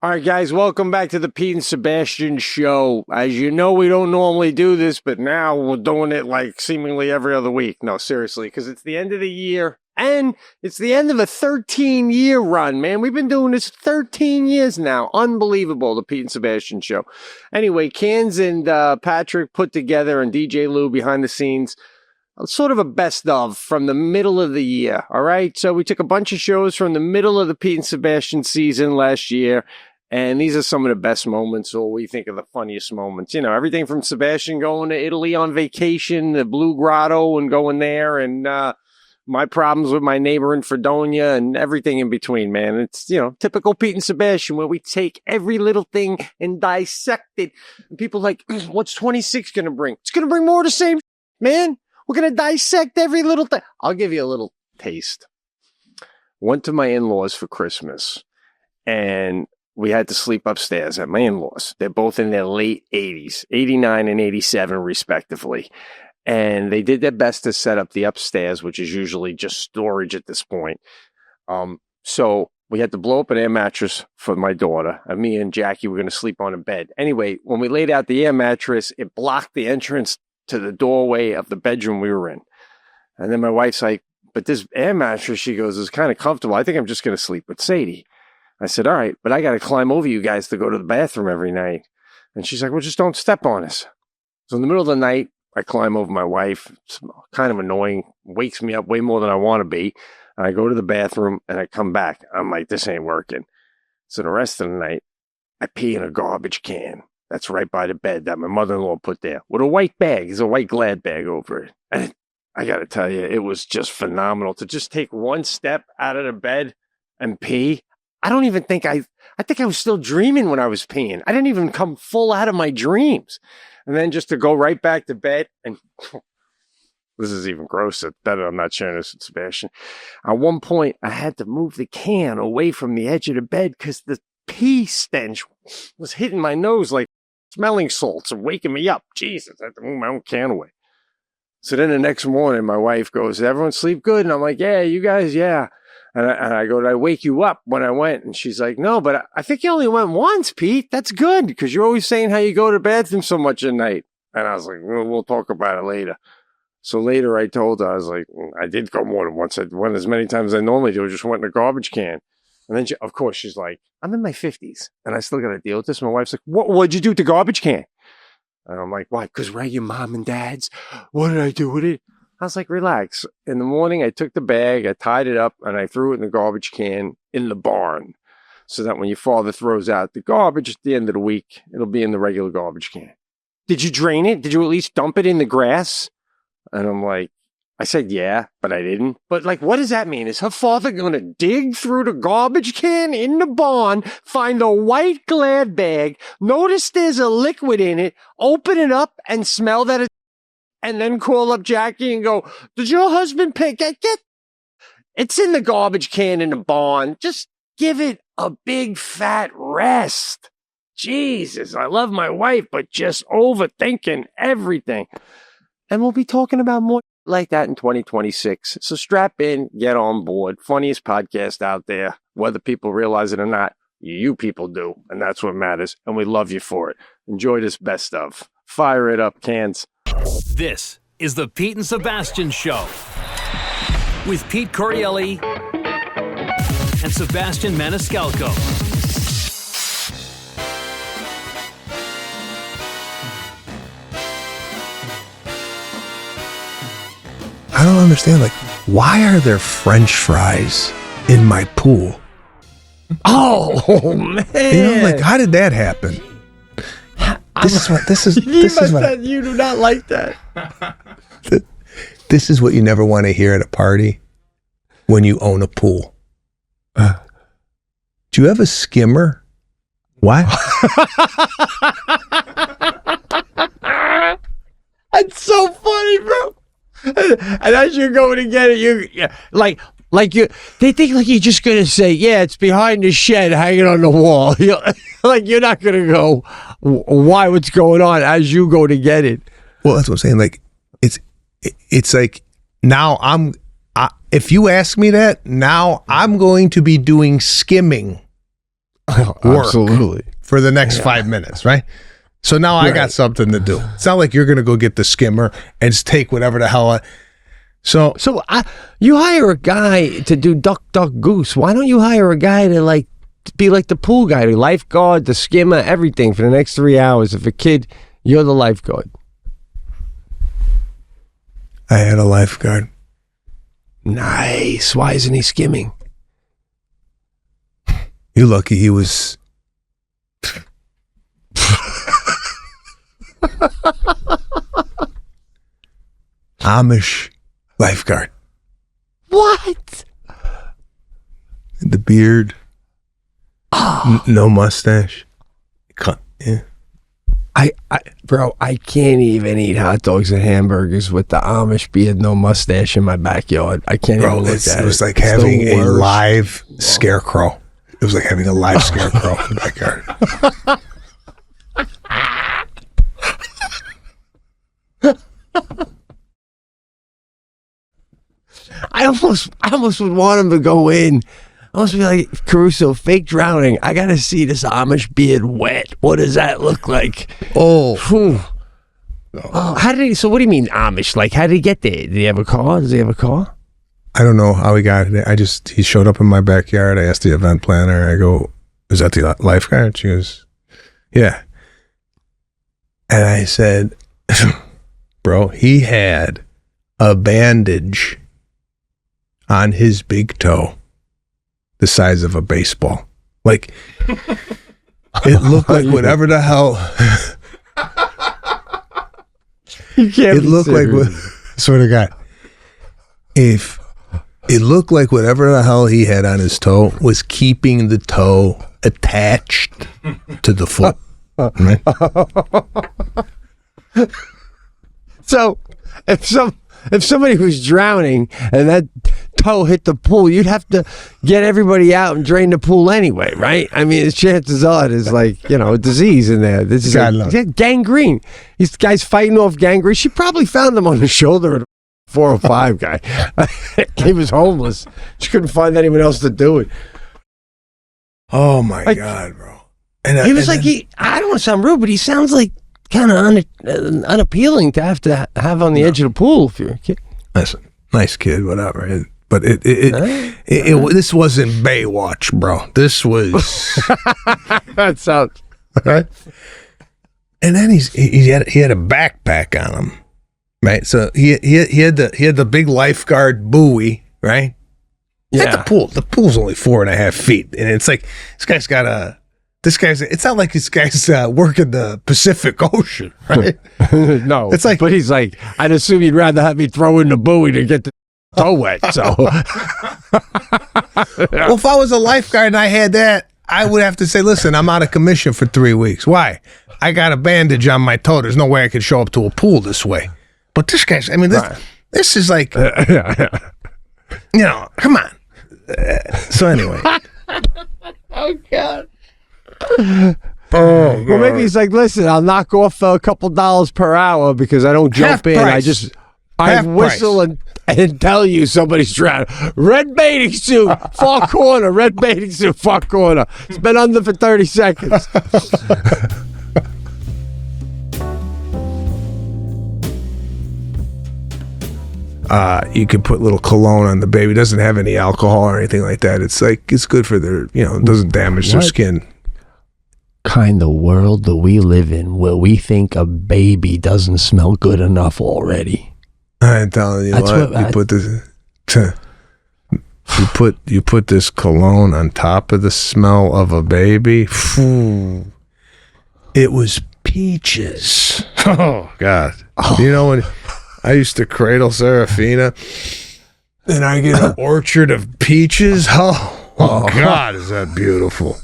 All right, guys, welcome back to the Pete and Sebastian show. As you know, we don't normally do this, but now we're doing it like seemingly every other week. No, seriously, because it's the end of the year and it's the end of a 13-year run, man. We've been doing this 13 years now. Unbelievable, the Pete and Sebastian show. Anyway, Cans and Patrick put together and DJ Lou behind the scenes sort of a best of from the middle of the year, all right? So we took a bunch of shows from the middle of the Pete and Sebastian season last year, and these are some of the best moments, or we think of the funniest moments. You know, everything from Sebastian going to Italy on vacation, the Blue Grotto and going there, and my problems with my neighbor in Fredonia and everything in between, man. It's, you know, typical Pete and Sebastian where we take every little thing and dissect it. And people are like, what's 26 going to bring? It's going to bring more of the same, man. We're going to dissect every little thing. I'll give you a little taste. Went to my in-laws for Christmas, and we had to sleep upstairs at my in-laws. They're both in their late 80s, 89 and 87 respectively. And they did their best to set up the upstairs, which is usually just storage at this point. So we had to blow up an air mattress for my daughter. And me and Jackie were going to sleep on a bed. Anyway, when we laid out the air mattress, it blocked the entrance to the doorway of the bedroom we were in. And then my wife's like, but this air mattress, she goes, is kind of comfortable. I think I'm just going to sleep with Sadie. I said, all right, but I got to climb over you guys to go to the bathroom every night. And she's like, well, just don't step on us. So in the middle of the night, I climb over my wife. It's kind of annoying, wakes me up way more than I want to be. And I go to the bathroom and I come back. I'm like, this ain't working. So the rest of the night, I pee in a garbage can that's right by the bed that my mother-in-law put there with a white bag. There's a white Glad bag over it. And I got to tell you, it was just phenomenal to just take one step out of the bed and pee. I don't even think I think I was still dreaming when I was peeing. I didn't even come full out of my dreams. And then just to go right back to bed and this is even grosser. Better I'm not sharing this with Sebastian. At one point, I had to move the can away from the edge of the bed because the pee stench was hitting my nose like smelling salts and waking me up. Jesus, I had to move my own can away. So then the next morning, my wife goes, did everyone sleep good? And I'm like, yeah, you guys, yeah. And I go, did I wake you up when I went? And she's like, no, but I think you only went once, Pete. That's good because you're always saying how you go to the bathroom so much at night. And I was like, well, we'll talk about it later. So later I told her, I was like, I did go more than once. I went as many times as I normally do. I just went in a garbage can. And then, of course, she's like, I'm in my 50s and I still got to deal with this. My wife's like, what'd you do with the garbage can? And I'm like, why? Because we're at your mom and dad's. What did I do with it? I was like, relax. In the morning, I took the bag, I tied it up, and I threw it in the garbage can in the barn so that when your father throws out the garbage at the end of the week, it'll be in the regular garbage can. Did you drain it? Did you at least dump it in the grass? And I'm like, I said, yeah, but I didn't. But like, what does that mean? Is her father going to dig through the garbage can in the barn, find a white Glad bag, notice there's a liquid in it, open it up and smell that it's, and then call up Jackie and go, did your husband pick it? It's in the garbage can in the barn. Just give it a big fat rest. Jesus, I love my wife, but just overthinking everything. And we'll be talking about more like that in 2026. So strap in, get on board. Funniest podcast out there. Whether people realize it or not, you people do. And that's what matters. And we love you for it. Enjoy this best of. Fire it up, Cans. This is the Pete and Sebastian Show with Pete Correale and Sebastian Maniscalco. I don't understand, like, why are there French fries in my pool? Oh, man. You know, like, how did that happen? This is you do not like that. This is what you never want to hear at a party when you own a pool. Do you have a skimmer? What? That's so funny, bro. And as you're going to get it, they think like you're just gonna say, yeah, it's behind the shed, hanging on the wall. Like you're not gonna go, why? What's going on? As you go to get it. Well, that's what I'm saying. Like it's like now if you ask me that, now I'm going to be doing skimming work Absolutely. for the next 5 minutes, right? So now I got something to do. It's not like you're going to go get the skimmer and just take whatever the hell. So you hire a guy to do duck, duck, goose. Why don't you hire a guy to be like the pool guy, the lifeguard, the skimmer, everything for the next 3 hours? If a kid, you're the lifeguard. I had a lifeguard. Nice. Why isn't he skimming? You're lucky he was. Amish lifeguard. What? The beard. No mustache. Cut. Yeah. Bro, I can't even eat hot dogs and hamburgers with the Amish beard, no mustache in my backyard. I can't even look at it. It was like having a live scarecrow. It was like having a live scarecrow in the backyard. I almost would want him to go in. I almost be like, Caruso, fake drowning. I gotta see this Amish beard wet. What does that look like? Oh. Oh, how did he? So what do you mean Amish? Like, how did he get there? Did he have a car? Does he have a car? I don't know how he got it. He showed up in my backyard. I asked the event planner. I go, "Is that the lifeguard?" She goes, "Yeah." And I said, "Bro, he had a bandage on his big toe the size of a baseball. Like, it looked like whatever the hell." You can't. It looked like what, sort of guy. If it looked like whatever the hell he had on his toe was keeping the toe attached to the foot. Right? So, if somebody was drowning and that toe hit the pool, you'd have to get everybody out and drain the pool anyway, right? I mean, the chances are there's a disease in there. This is gangrene. These guys fighting off gangrene. She probably found him on the shoulder of the 405 guy. He was homeless. She couldn't find anyone else to do it. Oh my God, bro! And he was I don't want to sound rude, but he sounds like kind of unappealing to have on the edge of the pool if you're a kid. Listen, nice kid, whatever. But this wasn't Baywatch, bro. This was that sounds right. And then he had a backpack on him, right? So he had the big lifeguard buoy, right? Yeah. At the pool's only 4.5 feet, and it's like it's not like this guy's working the Pacific Ocean, right? No, it's like, but he's like, I'd assume you'd rather have me throw in the buoy to get the toe wet. So, well, if I was a lifeguard and I had that, I would have to say, listen, I'm out of commission for 3 weeks. Why? I got a bandage on my toe. There's no way I could show up to a pool this way. But this guy's, I mean, this is like, come on. So anyway. Oh, God. Well, maybe he's like, listen, I'll knock off a couple dollars per hour because I don't jump in. Price. I whistle and tell you somebody's drowning. Red bathing suit, far corner. Red bathing suit, far corner. It's been under for 30 seconds. You can put little cologne on the baby. It doesn't have any alcohol or anything like that. It's good for their, it doesn't damage their skin. Kind of world do we live in where we think a baby doesn't smell good enough already? I'm telling you you put this cologne on top of the smell of a baby. Phew, it was peaches. Oh God! You know when I used to cradle Serafina, and I get an orchard of peaches. Oh God, is that beautiful?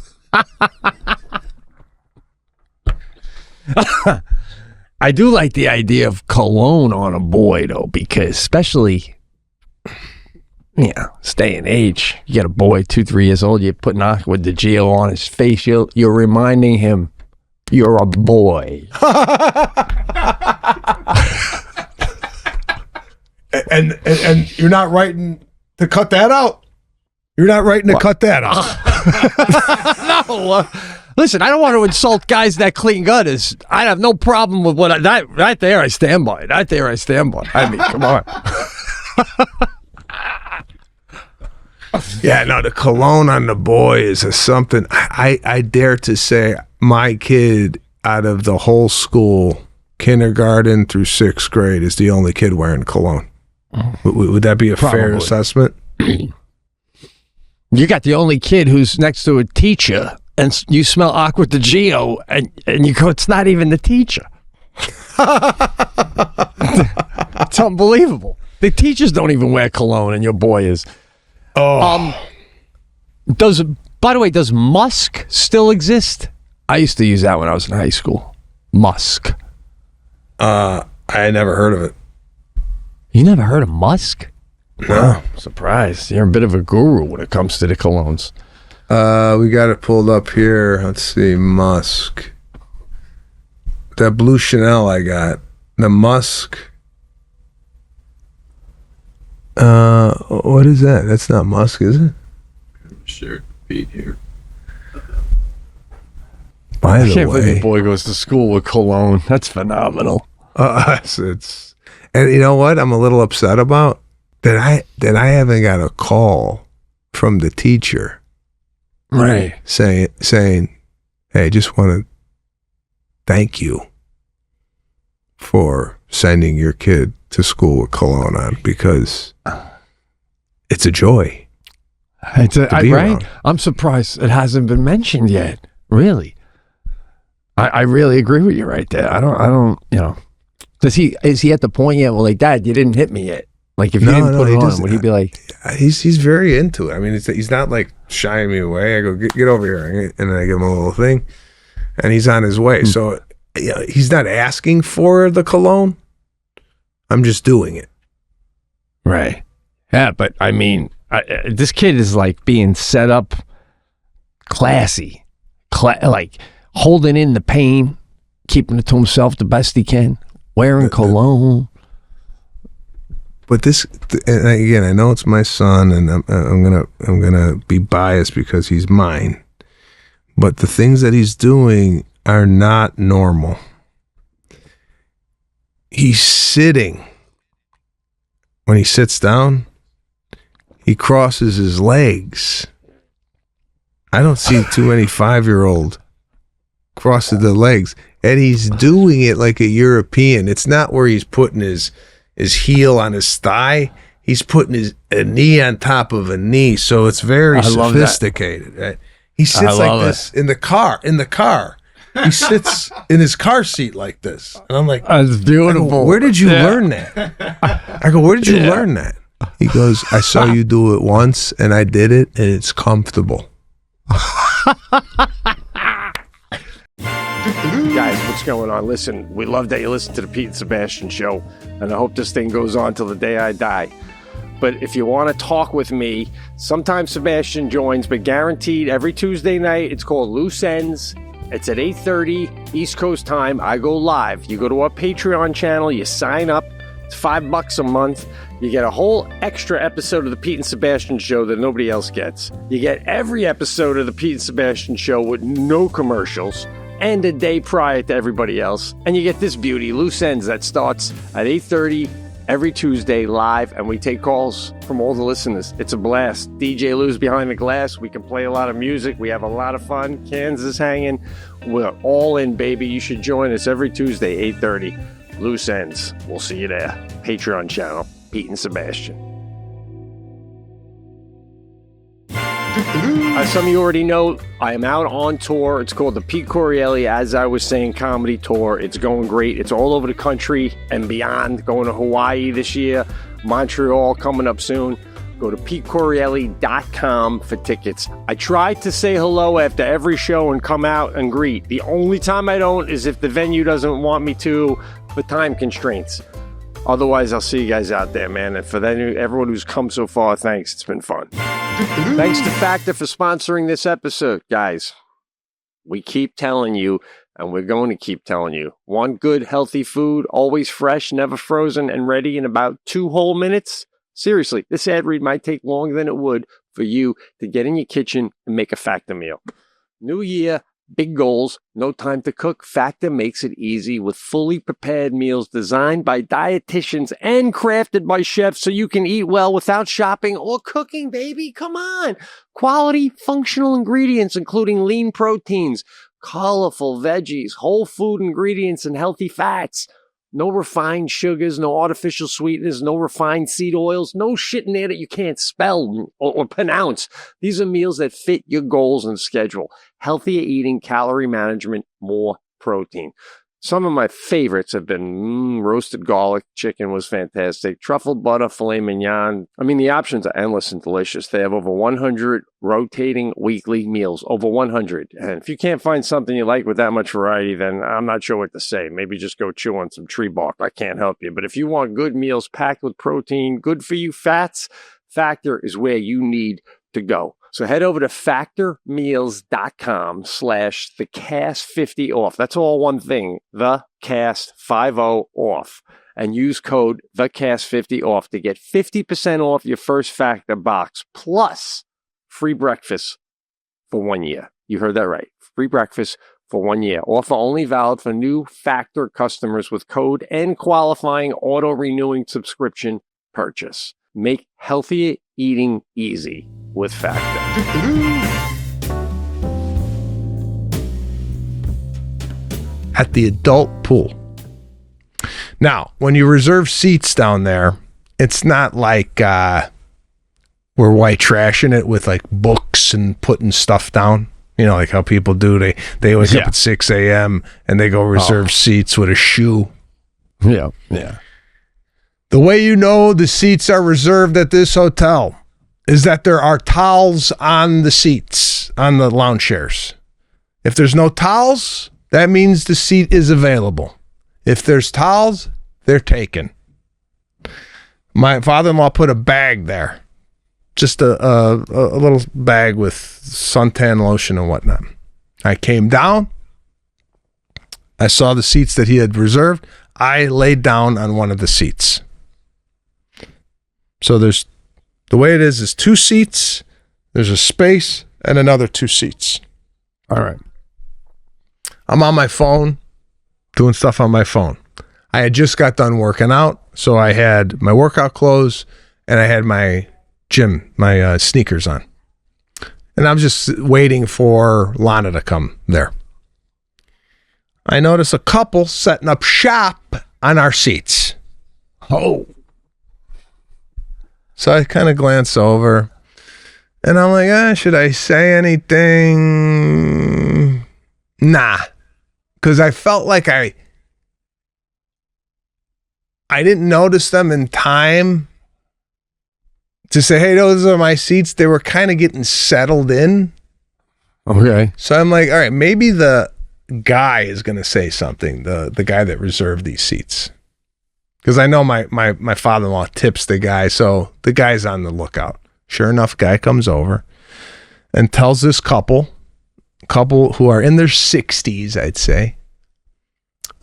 I do like the idea of cologne on a boy, though, because especially, stay in age. You get a boy 2-3 years old, you're putting with the geo on his face. You're reminding him you're a boy. and you're not writing to cut that out. You're not writing to cut that out. No. Listen, I don't want to insult guys that clean gutters. I have no problem with that. Right there, I stand by. Right there, I stand by. I mean, come on. Yeah, no, the cologne on the boy is something. I dare to say my kid out of the whole school, kindergarten through 6th grade, is the only kid wearing cologne. Would that be a fair assessment? You got the only kid who's next to a teacher, and you smell Aqua de Gio, and you go, it's not even the teacher. It's unbelievable. The teachers don't even wear cologne, and your boy is. Oh. By the way, does musk still exist? I used to use that when I was in high school. Musk. I had never heard of it. You never heard of musk? No. Surprised. You're a bit of a guru when it comes to the colognes. We got it pulled up here. Let's see, musk. That blue Chanel I got. The musk. What is that? That's not musk, is it? Sure, Pete here. By I the can't believe way, your boy goes to school with cologne. That's phenomenal. it's and you know what I'm a little upset about that I haven't got a call from the teacher, Right. saying, hey, just want to thank you for sending your kid to school with cologne on, because it's a joy. It's to be right? around. I'm surprised it hasn't been mentioned yet. Really. I really agree with you right there. I don't, is he at the point yet? Well, like, Dad, you didn't hit me yet. Like, if you didn't put it on, would he be like, he's very into it. I mean, he's not like shying me away. I go, get over here, and then I give him a little thing, and he's on his way. So he's not asking for the cologne. I'm just doing it. right? Yeah, but I mean, this kid is like being set up classy, like holding in the pain, keeping it to himself the best he can, wearing cologne. But this, and again, I know it's my son, and I'm gonna be biased because he's mine. But the things that he's doing are not normal. He's sitting. When he sits down, he crosses his legs. I don't see too many 5-year-old crosses the legs, and he's doing it like a European. It's not where he's putting his heel on his thigh. He's putting a knee on top of a knee, so it's very sophisticated. Right? He sits like this in the car. He sits in his car seat like this, and I'm like, "That's beautiful." I go, where did you learn that? I go, where did you learn that? He goes, I saw you do it once, and I did it, and it's comfortable. Guys, what's going on? Listen, we love that you listen to the Pete and Sebastian show, and I hope this thing goes on till the day I die. But if you want to talk with me, sometimes Sebastian joins, but guaranteed every Tuesday night, it's called Loose Ends. It's at 8:30 East Coast time. I go live. You go to our Patreon channel, you sign up. It's $5 a month. You get a whole extra episode of the Pete and Sebastian show that nobody else gets. You get every episode of the Pete and Sebastian show with no commercials and a day prior to everybody else. And you get this beauty, Loose Ends, that starts at 8:30 every Tuesday live, and we take calls from all the listeners. It's a blast. DJ Lou's behind the glass. We can play a lot of music. We have a lot of fun. Kansas hanging. We're all in, baby. You should join us every Tuesday, 8:30. Loose Ends. We'll see you there. Patreon channel, Pete and Sebastian. As some of you already know, I am out on tour. It's called the Pete Correale, as I was saying, comedy tour. It's going great. It's all over the country and beyond. Going to Hawaii this year, Montreal coming up soon. Go to PeteCorreale.com for tickets. I tried to say hello after every show and come out and greet. The only time I don't is if the venue doesn't want me to for time constraints. Otherwise, I'll see you guys out there, man. And for everyone who's come so far, thanks. It's been fun. Thanks to Factor for sponsoring this episode, guys. We keep telling you, and we're going to keep telling you, want good, healthy food, always fresh, never frozen, and ready in about 2 whole minutes? Seriously, this ad read might take longer than it would for you to get in your kitchen and make a Factor meal. New year, big goals, no time to cook. Factor makes it easy with fully prepared meals designed by dietitians and crafted by chefs so you can eat well without shopping or cooking, baby. Come on. Quality, functional ingredients, including lean proteins, colorful veggies, whole food ingredients, and healthy fats. No refined sugars, no artificial sweeteners, no refined seed oils, no shit in there that you can't spell or pronounce. These are meals that fit your goals and schedule. Healthier eating, calorie management, more protein. Some of my favorites have been roasted garlic chicken was fantastic. Truffle butter, filet mignon. I mean, the options are endless and delicious. They have over 100 rotating weekly meals, over 100. And if you can't find something you like with that much variety, then I'm not sure what to say. Maybe just go chew on some tree bark. I can't help you. But if you want good meals packed with protein, good for you fats, Factor is where you need to go. So head over to factormeals.com/thecast50 off. That's all one thing, thecast50 off. And use code thecast50 off to get 50% off your first Factor box plus free breakfast for 1 year. You heard that right. Free breakfast for 1 year. Offer only valid for new Factor customers with code and qualifying auto-renewing subscription purchase. Make healthier eating easy with Factor. At the adult pool. Now, when you reserve seats down there, it's not like we're white trashing it with like books and putting stuff down. You know, like how people do. They wake up at 6 a.m. and they go reserve seats with a shoe. Yeah. The way you know the seats are reserved at this hotel is that there are towels on the seats, on the lounge chairs. If there's no towels, that means the seat is available. If there's towels, they're taken. My father-in-law put a bag there. Just a little bag with suntan lotion and whatnot. I came down. I saw the seats that he had reserved. I laid down on one of the seats. So the way it is 2 seats, there's a space, and another 2 seats. All right. I'm on my phone, doing stuff on my phone. I had just got done working out, so I had my workout clothes, and I had my my sneakers on. And I'm just waiting for Lana to come there. I notice a couple setting up shop on our seats. Oh. So I kind of glance over, and I'm like, should I say anything? Nah. Because I felt like I didn't notice them in time to say, hey, those are my seats. They were kind of getting settled in. Okay. So I'm like, all right, maybe the guy is going to say something, the guy that reserved these seats. Because I know my father-in-law tips the guy, so the guy's on the lookout. Sure enough, guy comes over and tells this couple who are in their 60s, I'd say,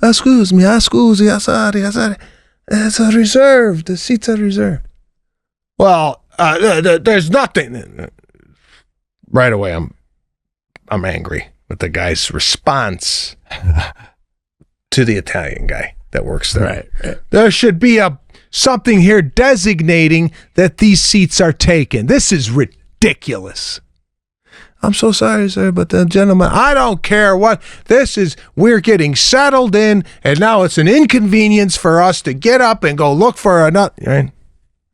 excuse me, sorry, it's reserved. The seats are reserved. Well, there's nothing. Right away, I'm angry with the guy's response to the Italian guy that works there. Right. There should be something here designating that these seats are taken. This is ridiculous. I'm so sorry, sir, but the gentleman, I don't care what this is. We're getting settled in, and now it's an inconvenience for us to get up and go look for another. Right?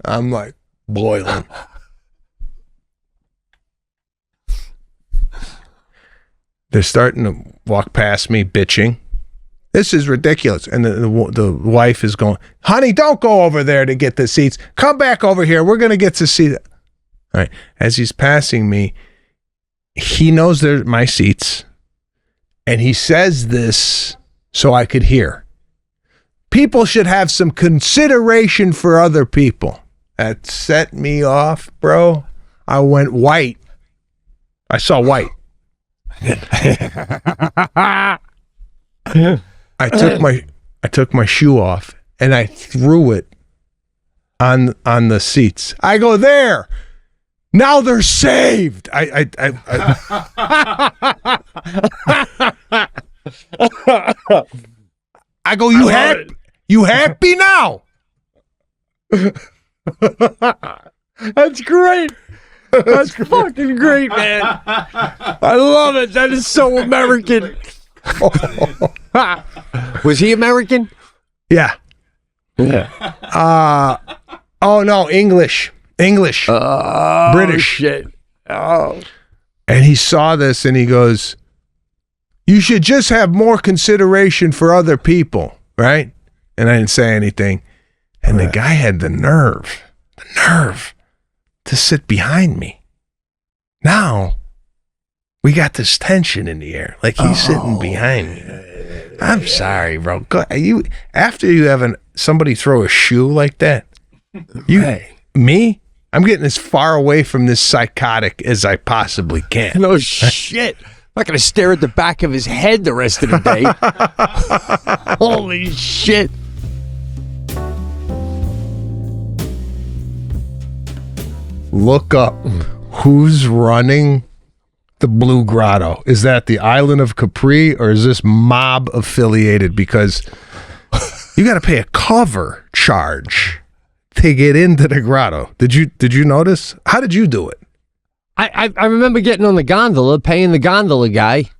I'm like boiling. They're starting to walk past me, bitching. This is ridiculous. And the wife is going, honey, don't go over there to get the seats. Come back over here. We're going to get to see that. All right. As he's passing me, he knows they're my seats. And he says this so I could hear. People should have some consideration for other people. That set me off, bro. I went white. I saw white. I took my shoe off and I threw it on the seats. I go, there. Now they're saved. I go, you happy? You happy now? That's great. That's fucking great, man. I love it. That is so American. Was he American? Yeah. Yeah. Oh no, English. British. Shit. Oh. And he saw this and he goes, you should just have more consideration for other people, right? And I didn't say anything. And the guy had the nerve to sit behind me. Now we got this tension in the air, like he's sitting behind me. I'm sorry, bro. After you have somebody throw a shoe like that, me, I'm getting as far away from this psychotic as I possibly can. No shit. I'm not going to stare at the back of his head the rest of the day. Holy shit. Look up who's running the Blue Grotto. Is that the island of Capri or is this mob affiliated? Because you got to pay a cover charge to get into the grotto. Did you notice? How did you do it? I remember getting on the gondola, paying the gondola guy,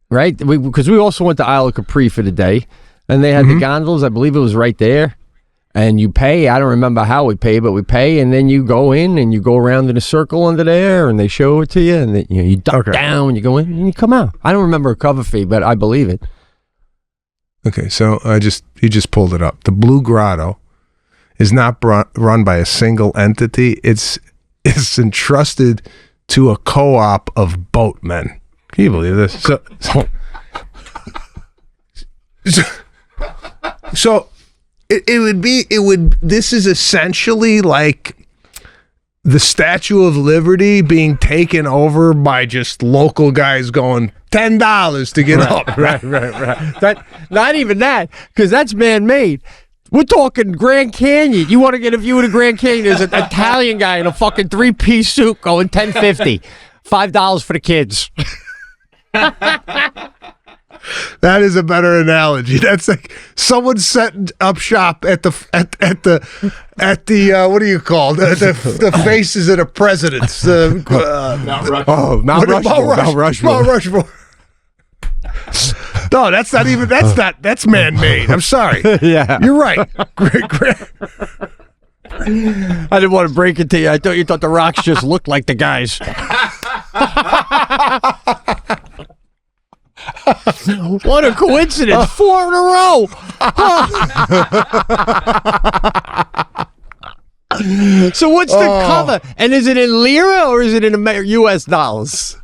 right? Because we also went to Isle of Capri for the day, and they had the gondolas. I believe it was right there. And you pay. I don't remember how we pay, but we pay, and then you go in and you go around in a circle under there, and they show it to you, and then, you duck down, and you go in, and you come out. I don't remember a cover fee, but I believe it. Okay, so he just pulled it up. The Blue Grotto is not run by a single entity. It's entrusted to a co-op of boatmen. Can you believe this? So this is essentially like the Statue of Liberty being taken over by just local guys going $10 to get up. Right. Not even that, because that's man-made. We're talking Grand Canyon. You want to get a view of the Grand Canyon? There's an Italian guy in a fucking 3-piece suit going $10.50, $5 for the kids. That is a better analogy. That's like someone setting up shop at the what do you call the faces of the presidents? Mount Rushmore. No, that's not even. That's man-made. I'm sorry. Yeah, you're right. Great. I didn't want to break it to you. I thought you thought the rocks just looked like the guys. What a coincidence! 4 in a row. So what's the cover? And is it in lira or is it in U.S. dollars?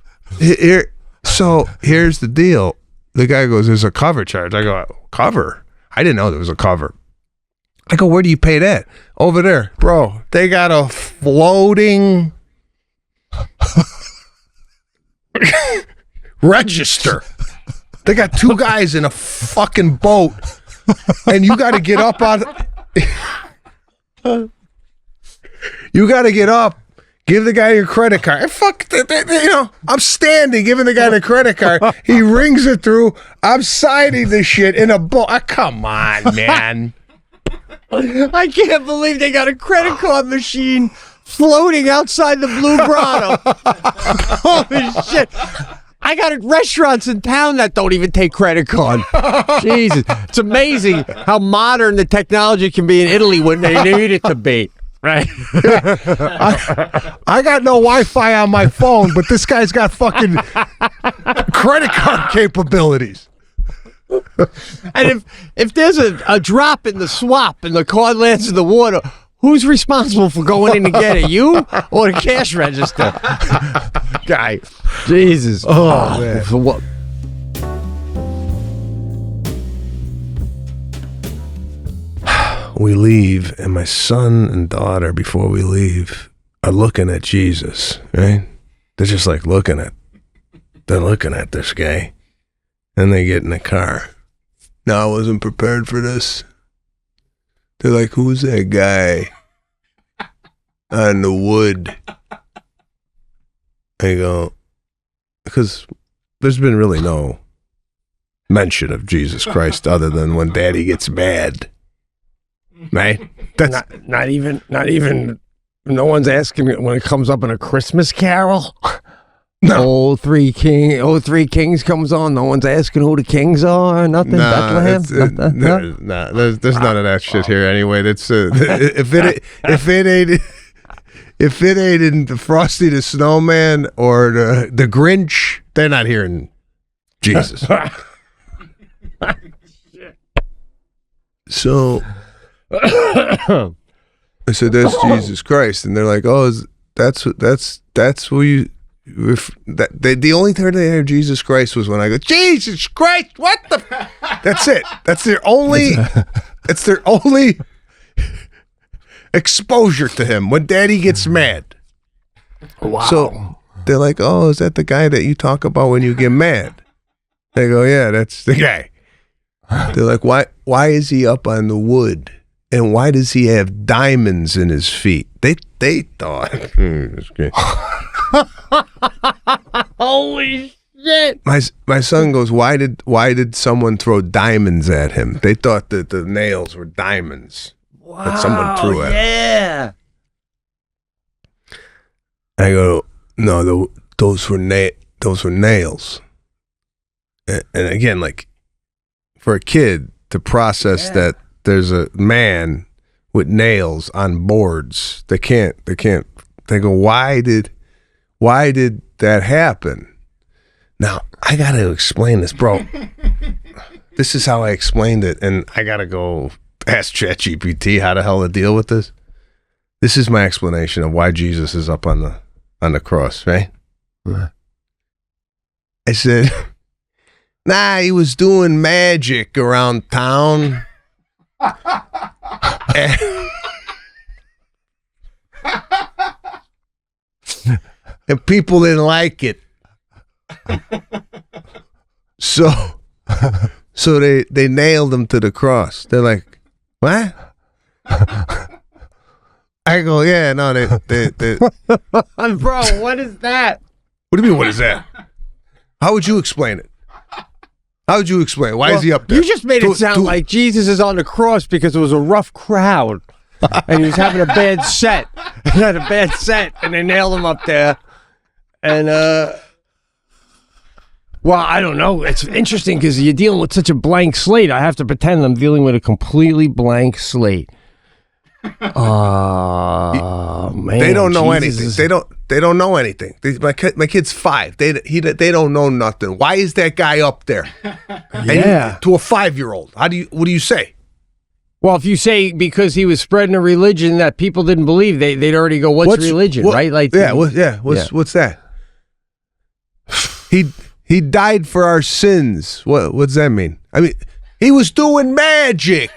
So here's the deal. The guy goes, "There's a cover charge." I go, "Cover? I didn't know there was a cover." I go, "Where do you pay that?" "Over there." "Bro, they got a floating register. They got 2 guys in a fucking boat, and you got to get up on. You got to get up. Give the guy your credit card. And I'm standing, giving the guy the credit card. He rings it through. I'm signing this shit in a boat. Come on, man." I can't believe they got a credit card machine floating outside the Blue Grotto. Holy shit. I got restaurants in town that don't even take credit card. Jesus. It's amazing how modern the technology can be in Italy when they need it to be. Right. I got no Wi-Fi on my phone, but this guy's got fucking credit card capabilities. And if there's a drop in the swap and the card lands in the water, who's responsible for going in to get it? You or the cash register? Guy. Jesus. Oh man. For what? We leave, and my son and daughter, before we leave, are looking at Jesus, right? They're just like they're looking at this guy, and they get in the car. "No, I wasn't prepared for this." They're like, "Who's that guy on the wood?" I go, because there's been really no mention of Jesus Christ other than when Daddy gets mad. Right? That's Not even. No one's asking when it comes up in a Christmas Carol. No. Old Three Kings comes on. No one's asking who the kings are. Nothing. Bethlehem. There's none of that shit here anyway. That's if it ain't in the Frosty the Snowman or the Grinch, they're not hearing Jesus. So I said, "That's Jesus Christ," and they're like, "Oh, that's who you." The only time they heard Jesus Christ was when I go, Jesus Christ, what the? That's it. That's their only. It's their only exposure to him when Daddy gets mad. Wow. So they're like, "Oh, is that the guy that you talk about when you get mad?" They go, "Yeah, that's the guy." They're like, "Why is he up on the wood? And why does he have diamonds in his feet?" They thought. That's great. Holy shit! My son goes, why did someone throw diamonds at him? They thought that the nails were diamonds that someone threw at him. Yeah. I go, no, those were nails. And again, like for a kid to process that there's a man with nails on boards, they go, why did that happen? Now, I got to explain this, bro. This is how I explained it, and I got to go ask ChatGPT how the hell to deal with this. This is my explanation of why Jesus is up on the cross, right? I said, nah, he was doing magic around town. And people didn't like it. So they nailed him to the cross. They're like, what? I go, yeah, no, they Bro, what is that? What do you mean, what is that? How would you explain it? How would you explain it? Why is he up there? You just made it sound like Jesus is on the cross because it was a rough crowd. And he was having a bad set. He had a bad set, and they nailed him up there. And, well, I don't know. It's interesting because you're dealing with such a blank slate. I have to pretend I'm dealing with a completely blank slate. Oh, man. They don't know anything. Jesus. They don't know anything. My kid's 5. They don't know nothing. Why is that guy up there? Yeah. To a 5-year-old. What do you say? Well, if you say because he was spreading a religion that people didn't believe, they'd already go, what's religion, right? Like, what's that? He died for our sins. What's that mean? I mean, he was doing magic.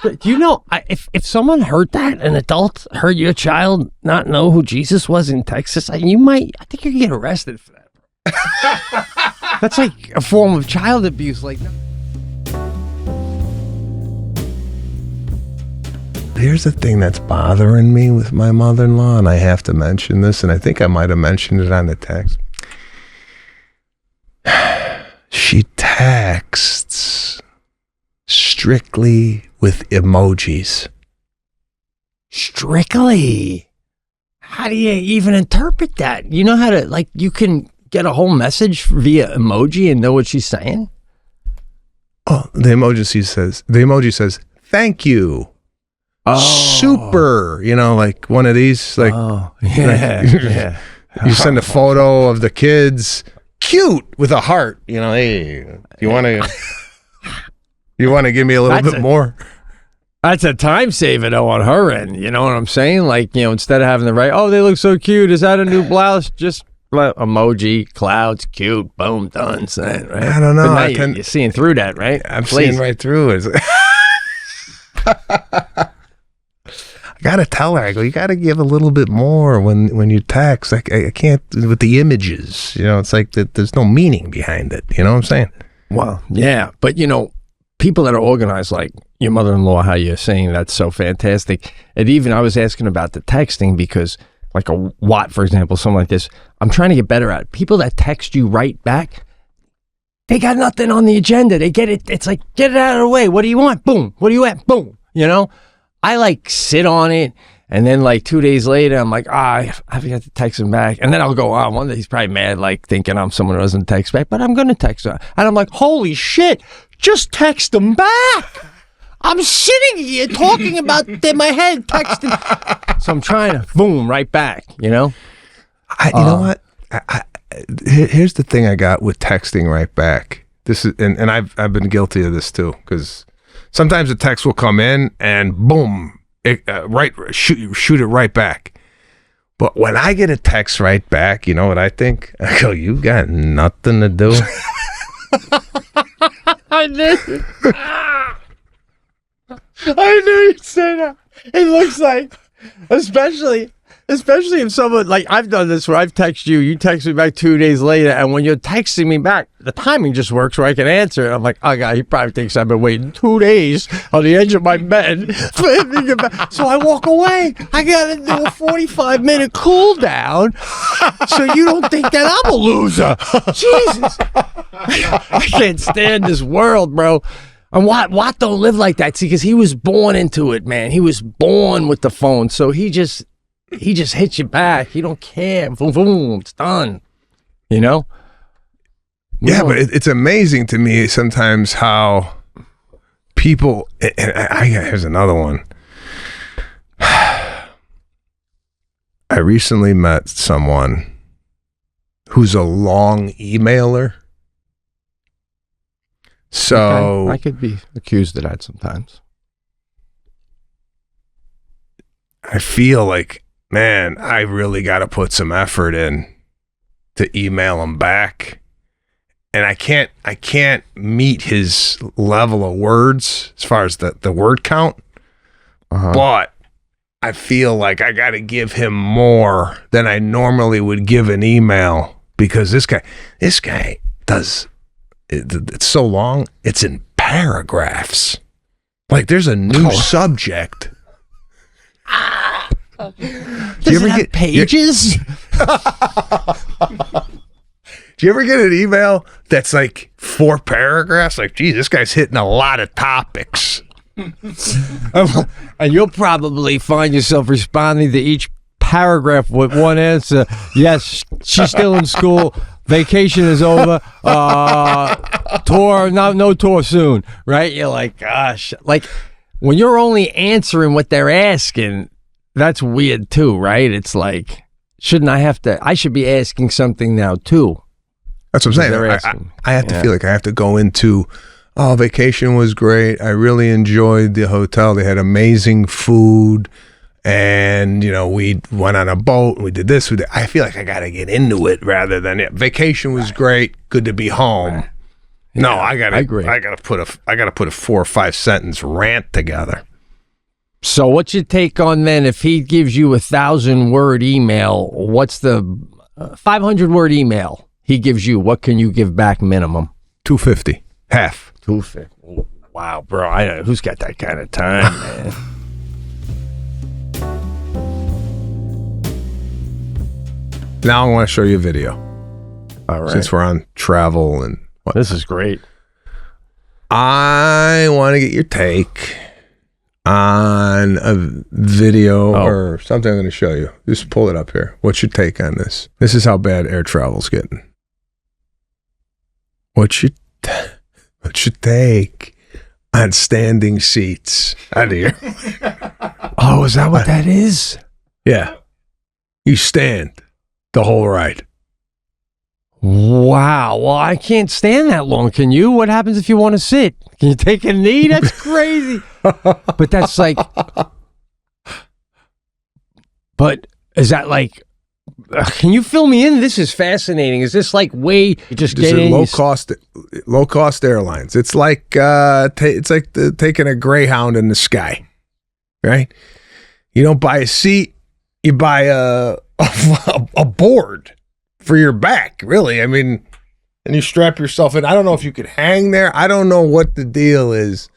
Do you know, if someone heard that, an adult heard your child not know who Jesus was in Texas, I think you could get arrested for that. That's like a form of child abuse. Like, here's the thing that's bothering me with my mother-in-law, and I have to mention this, and I think I might have mentioned it on the text. She texts strictly with emojis. Strictly? How do you even interpret that? You know how to, like, you can get a whole message via emoji and know what she's saying? Oh, the emoji says, thank you. Oh. Super. You know, like one of these, like, yeah. You send a photo of the kids, cute, with a heart. You know, hey, you want to give me a little bit more? That's a time saver, though, on her end. You know what I'm saying? Like, instead of having to write, oh, they look so cute. Is that a new blouse? Just emoji, clouds, cute, boom, done. Right? I don't know. But now you're seeing through that, right? I'm seeing right through it. I gotta tell her. I go, you gotta give a little bit more when you text. I can't with the images. It's like there's no meaning behind it. You know what I'm saying? Well, yeah, but people that are organized, like your mother-in-law, how you're saying that's so fantastic. And even I was asking about the texting because, like a Watt, for example, something like this. I'm trying to get better at it. People that text you right back, they got nothing on the agenda. They get it. It's like, get it out of the way. What do you want? Boom. What do you want? Boom. You know, I like sit on it. And then like 2 days later, I'm like, I forgot to text him back. And then I'll go, one day he's probably mad, like thinking I'm someone who doesn't text back, but I'm going to text her. And I'm like, holy shit, just text him back. I'm sitting here talking about in my head, texting. So I'm trying to boom right back, you know? You know what? Here's the thing I got with texting right back. This is, and I've been guilty of this too, because sometimes a text will come in and boom, shoot it right back. But when I get a text right back, you know what I think? I go, you got nothing to do. I knew. I knew you'd say that. It looks like, especially if someone, like I've done this where I've texted you, you text me back 2 days later, and when you're texting me back, the timing just works where I can answer. I'm like, oh God, he probably thinks I've been waiting 2 days on the edge of my bed for him to get back. So I walk away. I gotta do a 45-minute cool down so you don't think that I'm a loser. Jesus. I can't stand this world, bro. And Watt don't live like that. See, because he was born into it, man. He was born with the phone. So he just hits you back. He don't care. Boom, boom, it's done. You know? Yeah, but it's amazing to me sometimes how people, and here's another one. I recently met someone who's a long emailer. So okay. I could be accused of that sometimes. I feel like, man, I really got to put some effort in to email him back. And I can't meet his level of words as far as the word count. But I feel like I got to give him more than I normally would give an email, because this guy does, it's so long, it's in paragraphs. Like there's a new subject. Do you ever get pages? Do you ever get an email that's like 4 paragraphs? Like, geez, this guy's hitting a lot of topics. And you'll probably find yourself responding to each paragraph with one answer. Yes, she's still in school. Vacation is over. Tour, no tour soon. Right? You're like, gosh. Like, when you're only answering what they're asking, that's weird too, right? It's like, I should be asking something now too. That's what I'm saying. I have to feel like I have to go into, vacation was great. I really enjoyed the hotel. They had amazing food. And, you know, we went on a boat. We did this. I feel like I got to get into it rather than, vacation was great. Good to be home. Right. No, yeah, I got to put a 4 or 5 sentence rant together. So what's your take on then if he gives you 1,000-word email, what's the 500-word email he gives you? What can you give back minimum? 250. Half. 250. Wow, bro. I don't know. Who's got that kind of time, man? Now I want to show you a video. All right. Since we're on travel and whatnot. This is great. I want to get your take on a video or something I'm going to show you. Just pull it up here. What's your take on this? This is how bad air travel's getting. What's your take on standing seats out here? Oh, is that what that is? Yeah. You stand the whole ride. Wow. Well, I can't stand that long. Can you? What happens if you want to sit? Can you take a knee? That's crazy. But that's like, but is that like, can you fill me in? This is fascinating. Is this like you just get in? Low cost airlines. It's like, taking a Greyhound in the sky, right? You don't buy a seat. You buy a board for your back, really. I mean, and you strap yourself in. I don't know if you could hang there. I don't know what the deal is,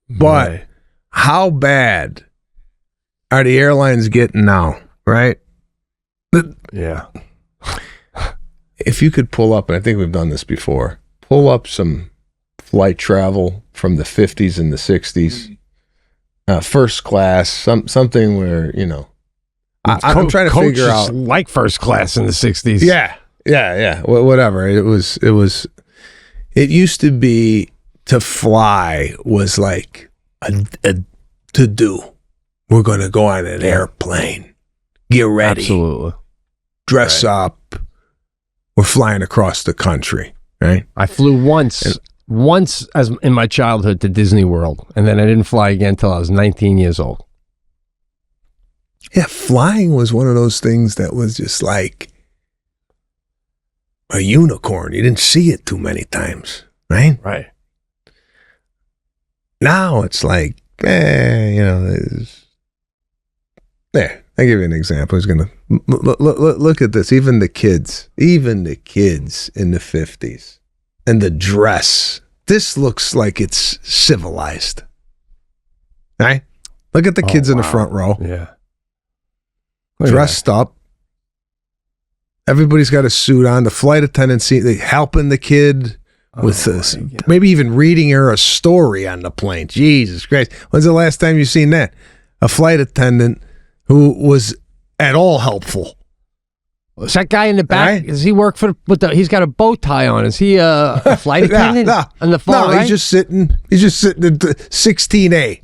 but how bad are the airlines getting now, right? Yeah. If you could pull up, and I think we've done this before, pull up some flight travel from the 50s and the 60s, first class, something where, you know, I'm trying to figure out. Like first class in the 60s. Yeah. Whatever. It used to be, to fly was like a to do. We're going to go on an airplane. Get ready. Absolutely. Dress up. We're flying across the country, right? I flew once as in my childhood to Disney World, and then I didn't fly again until I was 19 years old. Yeah, flying was one of those things that was just like a unicorn. You didn't see it too many times, right? Right. Now it's like, you know, there. I'll give you an example. Who's gonna look at this? Even the kids in the 50s, and the dress. This looks like it's civilized, right? Look at the kids in the front row. Yeah. Dressed up. Everybody's got a suit on. The flight attendants helping the kid with this, maybe even reading her a story on the plane. Jesus Christ. When's the last time you seen that? A flight attendant who was at all helpful. Is that guy in the back? Right? Does he work he's got a bow tie on. Is he a flight attendant? No. On the far right? He's just sitting at the 16A.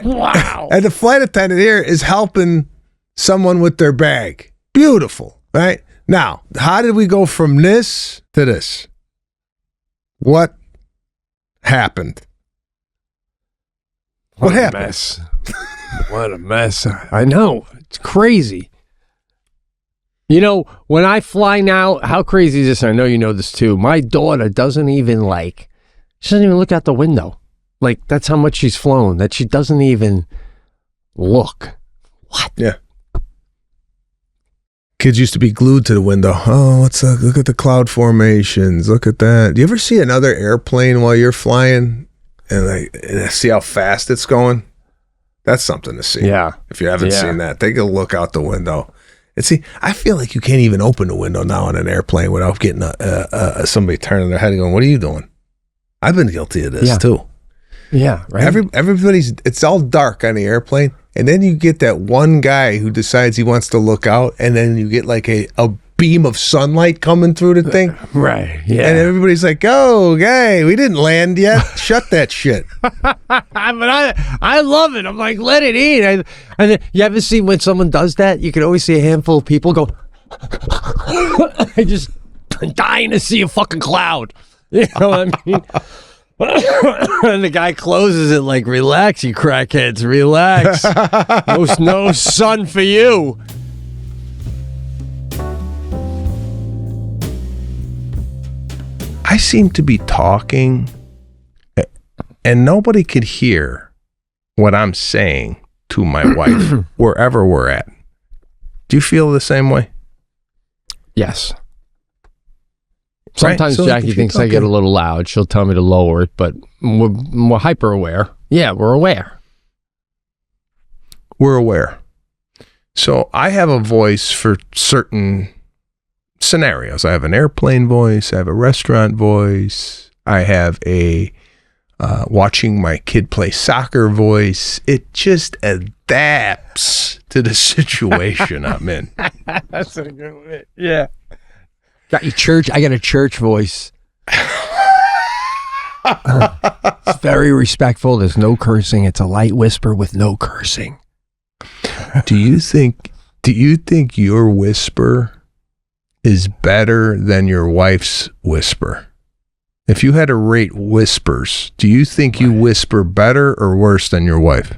Wow. And the flight attendant here is helping someone with their bag. Beautiful, right? Now, how did we go from this to this? What happened? What happened? Mess. What a mess. I know. It's crazy. You know, when I fly now, how crazy is this? I know you know this too. My daughter doesn't even she doesn't even look out the window. Like, that's how much she's flown, that she doesn't even look. What? Yeah. Kids used to be glued to the window. Oh, look at the cloud formations. Look at that. Do you ever see another airplane while you're flying and see how fast it's going? That's something to see. Yeah. If you haven't seen that, take a look out the window. And see, I feel like you can't even open the window now on an airplane without getting somebody turning their head and going, "What are you doing?" I've been guilty of this too. Yeah, right. It's all dark on the airplane, and then you get that one guy who decides he wants to look out, and then you get like a beam of sunlight coming through the thing. Right, yeah. And everybody's like, "Oh, guy, we didn't land yet. Shut that shit." But I love it. I'm like, let it in. And you ever see when someone does that? You can always see a handful of people go, I just dying to see a fucking cloud. You know what I mean? And the guy closes it like, "Relax, you crackheads, relax. No sun for you." I seem to be talking, and nobody could hear what I'm saying to my wife wherever we're at. Do you feel the same way? Yes. Sometimes right? So Jackie thinks I get a little loud. She'll tell me to lower it, but we're hyper aware. Yeah, we're aware. We're aware. So I have a voice for certain scenarios. I have an airplane voice. I have a restaurant voice. I have a watching my kid play soccer voice. It just adapts to the situation I'm in. That's a good one. Yeah. Got your church. I got a church voice. It's very respectful. There's no cursing. It's a light whisper with no cursing. Do you think your whisper is better than your wife's whisper? If you had to rate whispers, do you think you whisper better or worse than your wife?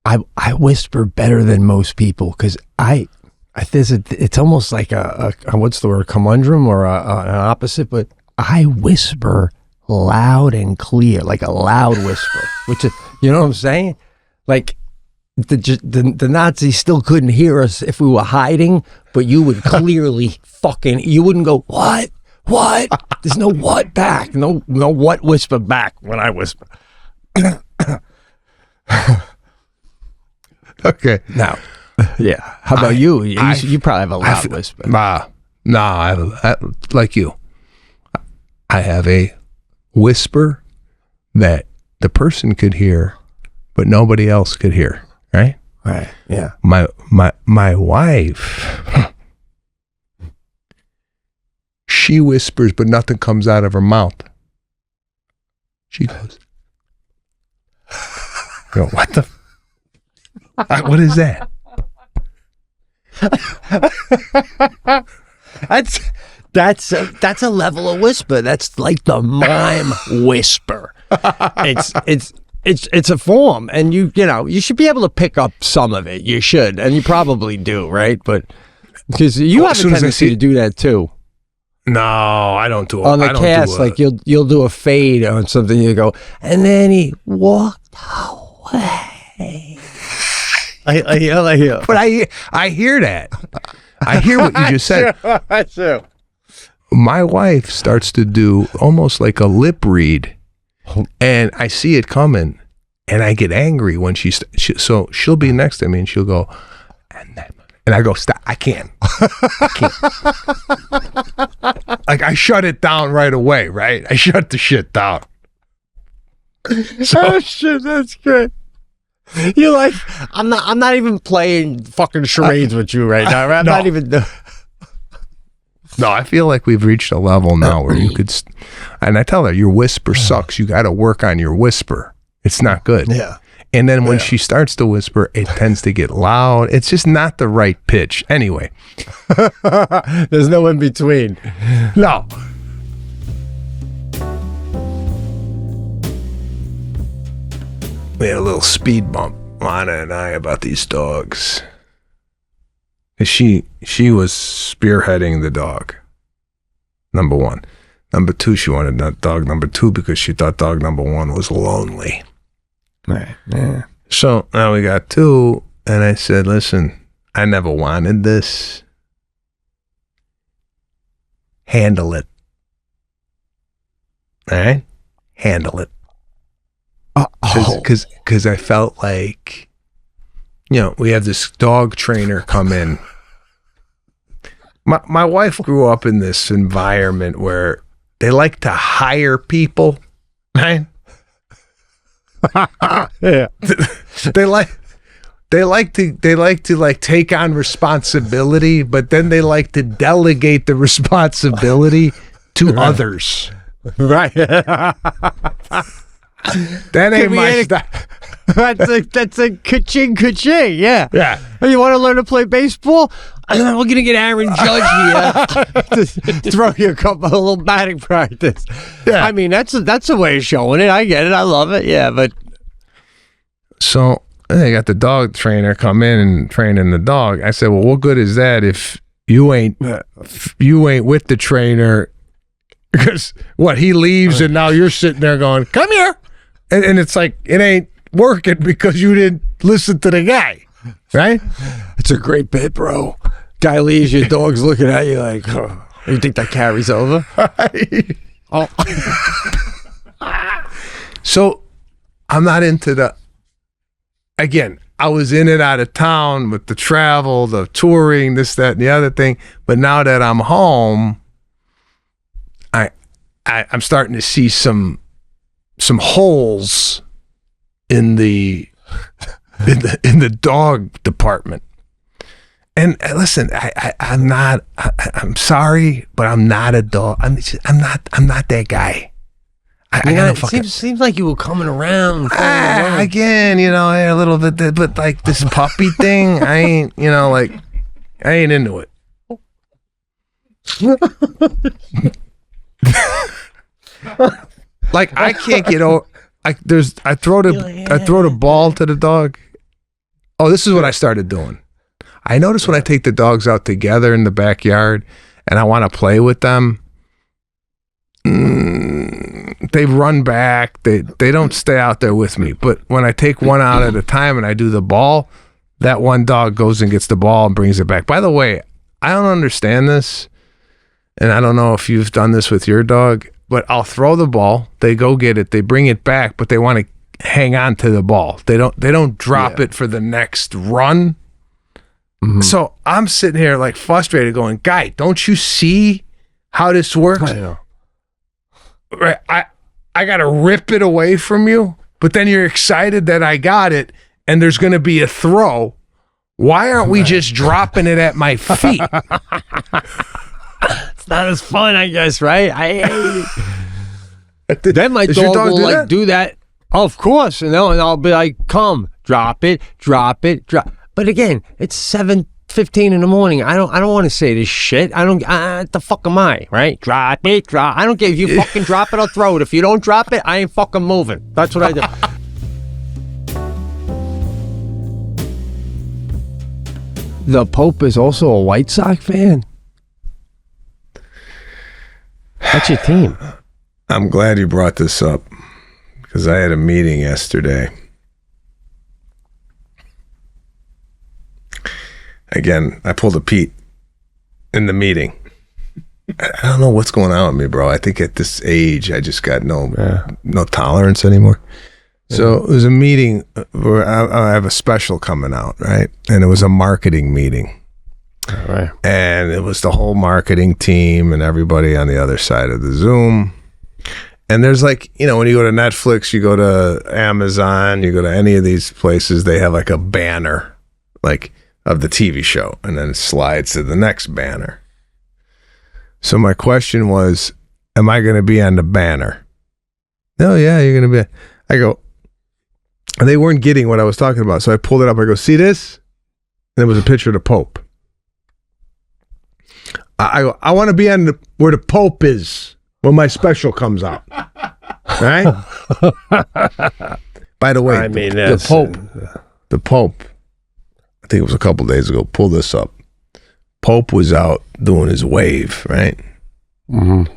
I whisper better than most people because it's almost like a what's the word, conundrum or an opposite, but I whisper loud and clear, like a loud whisper, which is, you know what I'm saying? Like the Nazis still couldn't hear us if we were hiding, but you would clearly you wouldn't go, what? There's no what back, no what whisper back when I whisper. Okay. Now, Yeah. How about you? You probably have a loud whisper. No, like you. I have a whisper that the person could hear, but nobody else could hear. Right? Right. Yeah. My wife, she whispers, but nothing comes out of her mouth. She goes, I go, what the? What is that? That's a level of whisper. That's like the mime whisper. It's a form, and you should be able to pick up some of it. You should, and you probably do, right? But because you have a tendency to do that too. No, I don't do it. On the cast, like you'll do a fade on something. You go, and then he walked away. I hear. But I hear that. I hear what you just said. That's true. My wife starts to do almost like a lip read, and I see it coming, and I get angry when so she'll be next to me, and she'll go, and I go, stop! I can't. Like I shut it down right away. Right? I shut the shit down. Oh shit, that's great. You're like, I'm not even playing fucking charades with you right now. I'm not even. No, I feel like we've reached a level now where you could, and I tell her, your whisper sucks. You got to work on your whisper. It's not good. Yeah. And then when she starts to whisper, it tends to get loud. It's just not the right pitch. Anyway. There's no in between. No. We had a little speed bump, Lana and I, about these dogs. She was spearheading the dog, number one. Number two, she wanted that dog number two because she thought dog number one was lonely. Right. Yeah. So now we got two, and I said, listen, I never wanted this. Handle it. All right? Handle it. Because I felt like, we have this dog trainer come in. My wife grew up in this environment where they like to hire people, right? Yeah. They like to take on responsibility, but then they like to delegate the responsibility to others. Right. That ain't my style. That's a ka-ching, yeah. Yeah. Oh, you want to learn to play baseball? We're going to get Aaron Judge here to throw you a little batting practice. Yeah. I mean, that's a way of showing it. I get it. I love it. Yeah, but. So they got the dog trainer come in and training the dog. I said, well, what good is that if you ain't with the trainer? Because he leaves and now you're sitting there going, come here. And it's like, it ain't working because you didn't listen to the guy, right? It's a great bit, bro. Guy leaves, your dog's looking at you like, oh, you think that carries over? Oh. So I'm not into again, I was in and out of town with the travel, the touring, this, that, and the other thing. But now that I'm home, I'm starting to see some holes in the dog department. And listen, I'm sorry, but I'm not a dog. I'm not that guy. Seems like you were coming around. Again, a little bit, but like this puppy thing, I ain't into it. Like I can't get over. I throw the ball to the dog. Oh, this is what I started doing. I notice when I take the dogs out together in the backyard and I want to play with them, they run back. They don't stay out there with me. But when I take one out at a time and I do the ball, that one dog goes and gets the ball and brings it back. By the way, I don't understand this, and I don't know if you've done this with your dog, but I'll throw the ball, they go get it, they bring it back, but they want to hang on to the ball. They don't drop it for the next run. So I'm sitting here like frustrated going, guy, don't you see how this works? I know. Right. I got to rip it away from you, but then you're excited that I got it and there's going to be a throw. Why aren't we just dropping it at my feet? It's not as fun, I guess, right? Then my dog will do that. Of course, and I'll be like, come, drop it. But again, it's 7:15 in the morning. I don't want to say this shit. The fuck am I, right? Drop it. I don't care if you fucking drop it or throw it. If you don't drop it, I ain't fucking moving. That's what I do. The Pope is also a White Sox fan. That's your team. I'm glad you brought this up because I had a meeting yesterday. Again, I pulled a Pete in the meeting. I don't know what's going on with me, bro. I think at this age, I just got no tolerance anymore. So it was a meeting where I have a special coming out, right? And it was a marketing meeting. All right. And it was the whole marketing team and everybody on the other side of the Zoom. And there's like, when you go to Netflix, you go to Amazon, you go to any of these places, they have like a banner, like of the TV show, and then it slides to the next banner. So my question was, am I going to be on the banner? No, yeah, you're going to be. I go, and they weren't getting what I was talking about. So I pulled it up. I go, see this? And it was a picture of the Pope. I go, I want to be on where the Pope is when my special comes out. Right? By the way, the Pope, I think it was a couple days ago, pull this up. Pope was out doing his wave, right? Mm-hmm.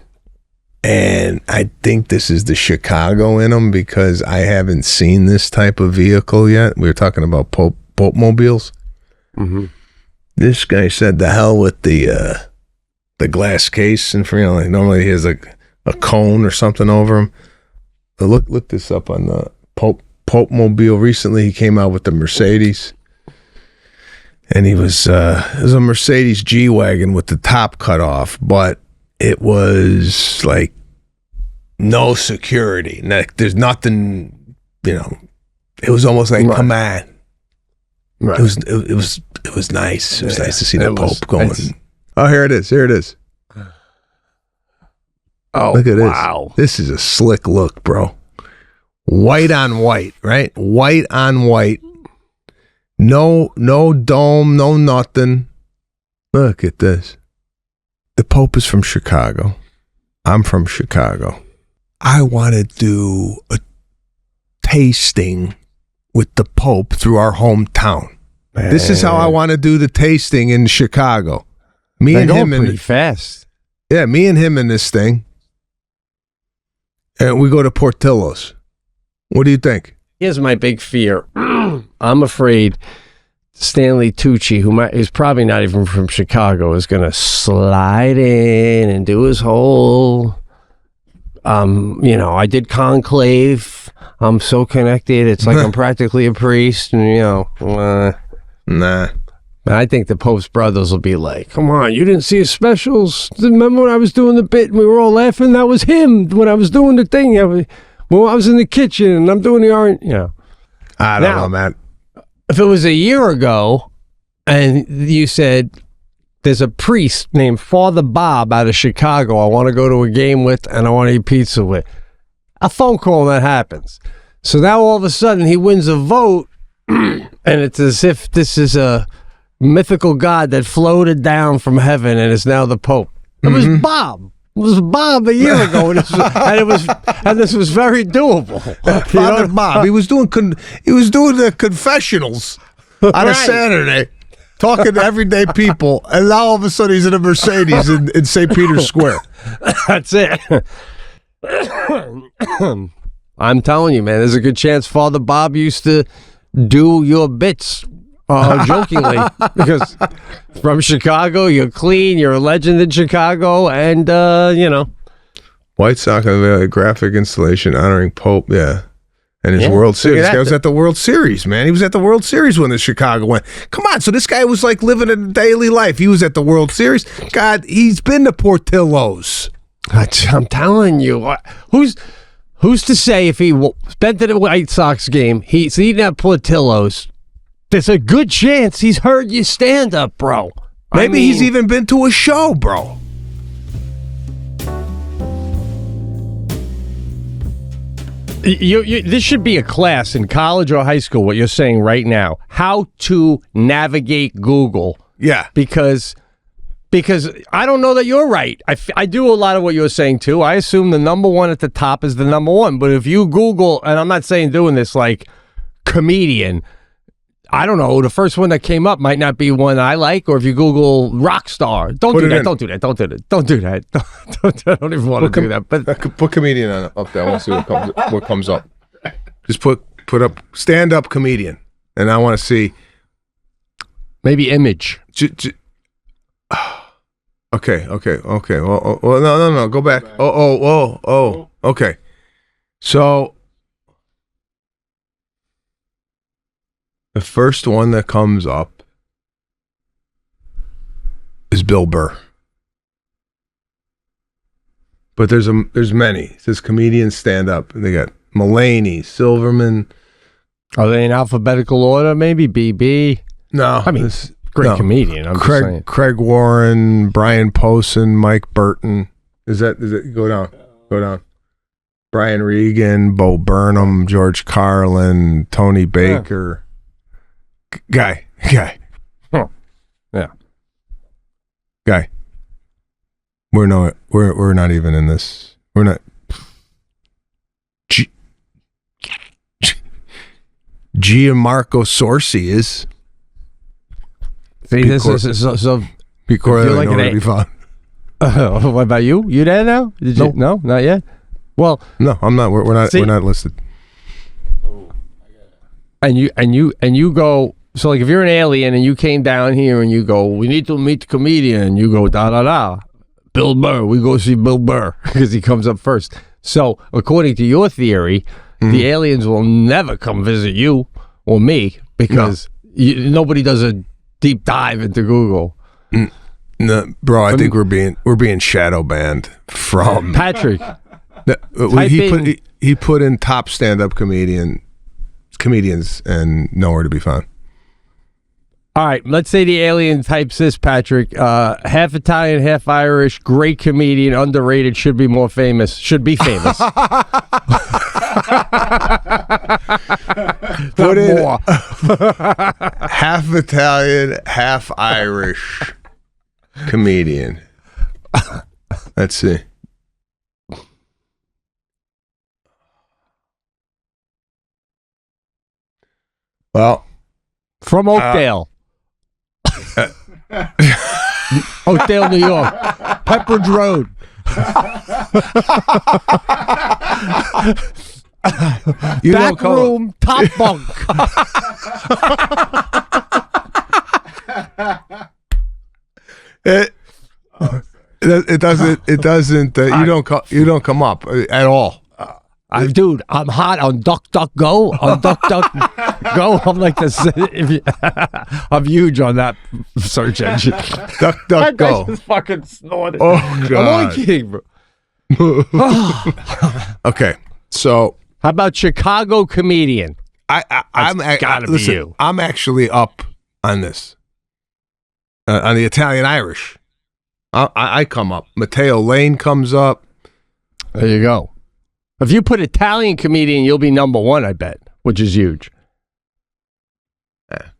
And I think this is the Chicago in him because I haven't seen this type of vehicle yet. We were talking about Popemobiles. Mm-hmm. This guy said, "The hell with the glass case," and for like normally he has a cone or something over him. But look this up on the Popemobile. Recently, he came out with the Mercedes, and it was a Mercedes G-Wagon with the top cut off, but it was like no security. Like, there's nothing, it was almost like, come on. Right. It was nice. It was nice to see the Pope going. Oh, here it is. Oh, look at this. Wow. This is a slick look, bro. White on white, right? White on white. No dome, no nothing. Look at this. The Pope is from Chicago. I'm from Chicago. I want to do a tasting with the Pope through our hometown. Man. This is how I want to do the tasting in Chicago. Me and him pretty fast. Yeah, me and him in this thing. And we go to Portillo's. What do you think? Here's my big fear. I'm afraid Stanley Tucci, who is probably not even from Chicago, is going to slide in and do his whole, I did conclave. I'm so connected. It's like I'm practically a priest. And, nah. I think the Pope's brothers will be like, come on, you didn't see his specials? Remember when I was doing the bit and we were all laughing? That was him when I was doing the thing. When I was in the kitchen and I'm doing the art, I don't know, man. If it was a year ago and you said, there's a priest named Father Bob out of Chicago I want to go to a game with and I want to eat pizza with, a phone call that happens. So now all of a sudden he wins a vote and it's as if this is a mythical god that floated down from heaven and is now the Pope. It was Bob. It was Bob a year ago, and this was very doable. Father Bob, he was doing the confessionals on a Saturday, talking to everyday people, and now all of a sudden he's in a Mercedes in St. Peter's Square. That's it. I'm telling you, man, there's a good chance Father Bob used to do your bits. Jokingly, because from Chicago, you're clean, you're a legend in Chicago, and, White Sox graphic installation honoring Pope, yeah. And his Yeah, World look Series. at This that. guy was at the World Series, man. He was at the World Series when the Chicago went. Come on. So this guy was like living a daily life. He was at the World Series. God, he's been to Portillo's. I'm telling you, who's to say if he spent at a White Sox game, he's eating at Portillo's, there's a good chance he's heard you stand up, bro. Maybe he's even been to a show, bro. This should be a class in college or high school, what you're saying right now. How to navigate Google. Yeah. Because I don't know that you're right. I do a lot of what you're saying, too. I assume the number one at the top is the number one. But if you Google, and I'm not saying doing this like comedian, I don't know, the first one that came up might not be one I like. Or if you Google rock star, don't do that. Don't do that. I don't even want to do that. But put comedian up there. I want to see what comes up. Just put up stand-up comedian. And I want to see. Maybe image. Okay. Well, no. Go back. Oh. Okay. So the first one that comes up is Bill Burr. But there's many. It says comedians stand up. They got Mulaney, Silverman. Are they in alphabetical order? Maybe BB. No, I mean, great comedian. I'm just saying. Craig Warren, Brian Posehn, Mike Burton. Is it go down? Brian Regan, Bo Burnham, George Carlin, Tony Baker. Guy. Huh. Yeah. Guy. We're not even in this. We're not. Gianmarco Sorsi is. See, this is so. Before you're like like to be fun. What about you? You there now? Did you? Nope. No, not yet. Well, no, I'm not. We're not. See, we're not listed. And you go. So like, if you're an alien and you came down here and you go, we need to meet the comedian. And you go da. Bill Burr. We go see Bill Burr because he comes up first. So according to your theory, the aliens will never come visit you or me because nobody does a deep dive into Google. No, bro. I think we're being shadow banned from Patrick. He put in top stand-up comedians and nowhere to be found. All right, let's say the alien types this, Patrick. Half Italian, half Irish, great comedian, underrated, should be famous. Put in more. Half Italian, half Irish comedian. Let's see. Well, from Oakdale. Oakdale, New York. Pepperidge Road. Back room, top bunk. It doesn't. You don't come up at all. Dude, I'm hot on DuckDuckGo. On DuckDuckGo, I'm like this. I'm huge on that search engine. DuckDuckGo. That just fucking snorted. Oh God! I'm only kidding, bro. Okay, so how about Chicago comedian? Listen, I'm actually up on this. On the Italian Irish, I come up. Matteo Lane comes up. There you go. If you put Italian comedian, you'll be number one, I bet, which is huge.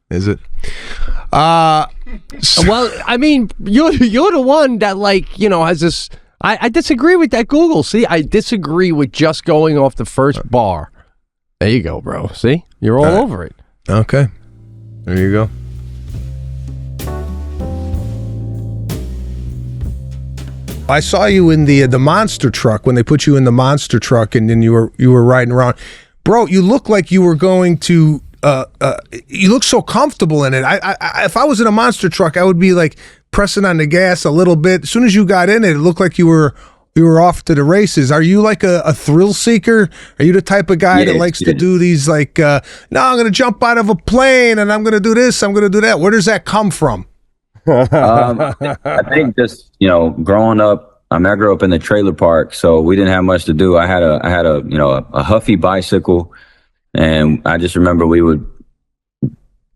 Is it? Well, I mean, you're the one that has this. I disagree with that Google. See, I disagree with just going off the first bar. There you go, bro. See, you're all over it. Okay, there you go. I saw you in the monster truck when they put you in the monster truck, and then you were riding around, bro. You look like you were going to. You look so comfortable in it. If I was in a monster truck, I would be like pressing on the gas a little bit. As soon as you got in it, it looked like you were we were off to the races. Are you like a thrill seeker? Are you the type of guy that likes to do these like, no, I'm going to jump out of a plane and I'm going to do this, I'm going to do that? Where does that come from? I think just, growing up, I grew up in the trailer park, so we didn't have much to do. I had a Huffy bicycle, and I just remember we would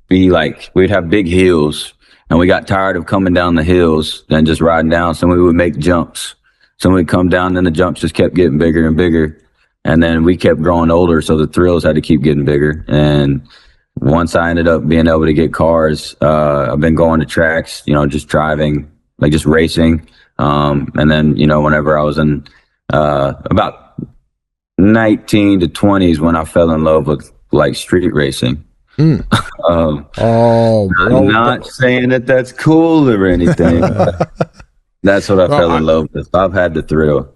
be like, we'd have big hills, and we got tired of coming down the hills and just riding down. So we would make jumps. So we'd come down, and the jumps just kept getting bigger and bigger. And then we kept growing older, so the thrills had to keep getting bigger. And once I ended up being able to get cars, I've been going to tracks, just driving, like just racing. And then, whenever I was in about 19 to 20s when I fell in love with like street racing. I'm not saying that that's cool or anything. That's what I fell in love with. I've had the thrill.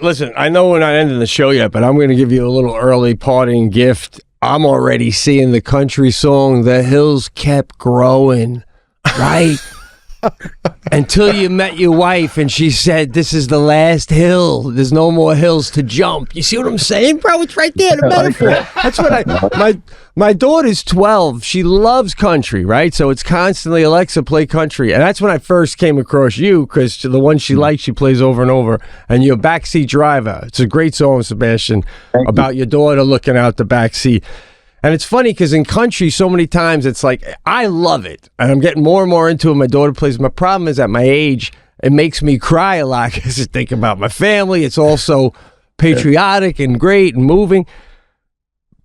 Listen, I know we're not ending the show yet, but I'm going to give you a little early parting gift. I'm already seeing the country song, "The Hills Kept Growing," right? Until you met your wife and she said, "This is the last hill. There's no more hills to jump." You see what I'm saying, bro? It's right there, the metaphor. That's what my daughter's 12. She loves country, right? So it's constantly, "Alexa, play country." And that's when I first came across you, because the one she likes, she plays over and over. And you're a backseat driver. It's a great song, Sebastian, about your daughter looking out the backseat. And it's funny because in country, so many times it's like, I love it. And I'm getting more and more into it. My daughter plays. My problem is at my age, it makes me cry a lot because I think about my family. It's also patriotic and great and moving.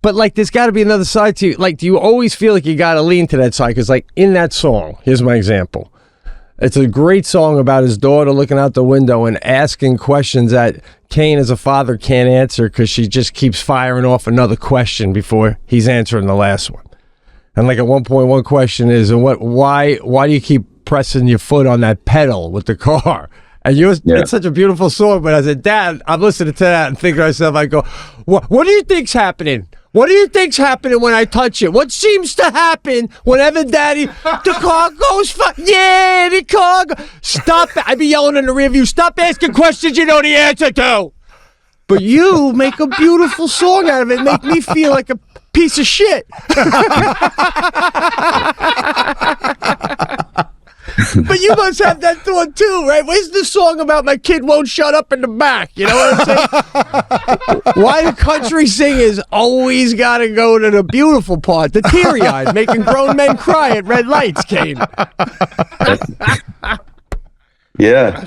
But like, there's got to be another side to you. Like, do you always feel like you got to lean to that side? Because like in that song, here's my example. It's a great song about his daughter looking out the window and asking questions that Kane as a father can't answer because she just keeps firing off another question before he's answering the last one. And like at one point, one question is, why do you keep pressing your foot on that pedal with the car? And it's such a beautiful song. But I said, Dad, I'm listening to that and thinking to myself, I go, what do you think's happening? What do you think's happening when I touch it? What seems to happen whenever Daddy, the car goes, the car stop. I'd be yelling in the rear view, stop asking questions you know the answer to. But you make a beautiful song out of it, make me feel like a piece of shit. But you must have that thought too, right? Where's the song about my kid won't shut up in the back? You know what I'm saying? Why the country singers always got to go to the beautiful part, the teary-eyed, making grown men cry at red lights, Kane? Yeah,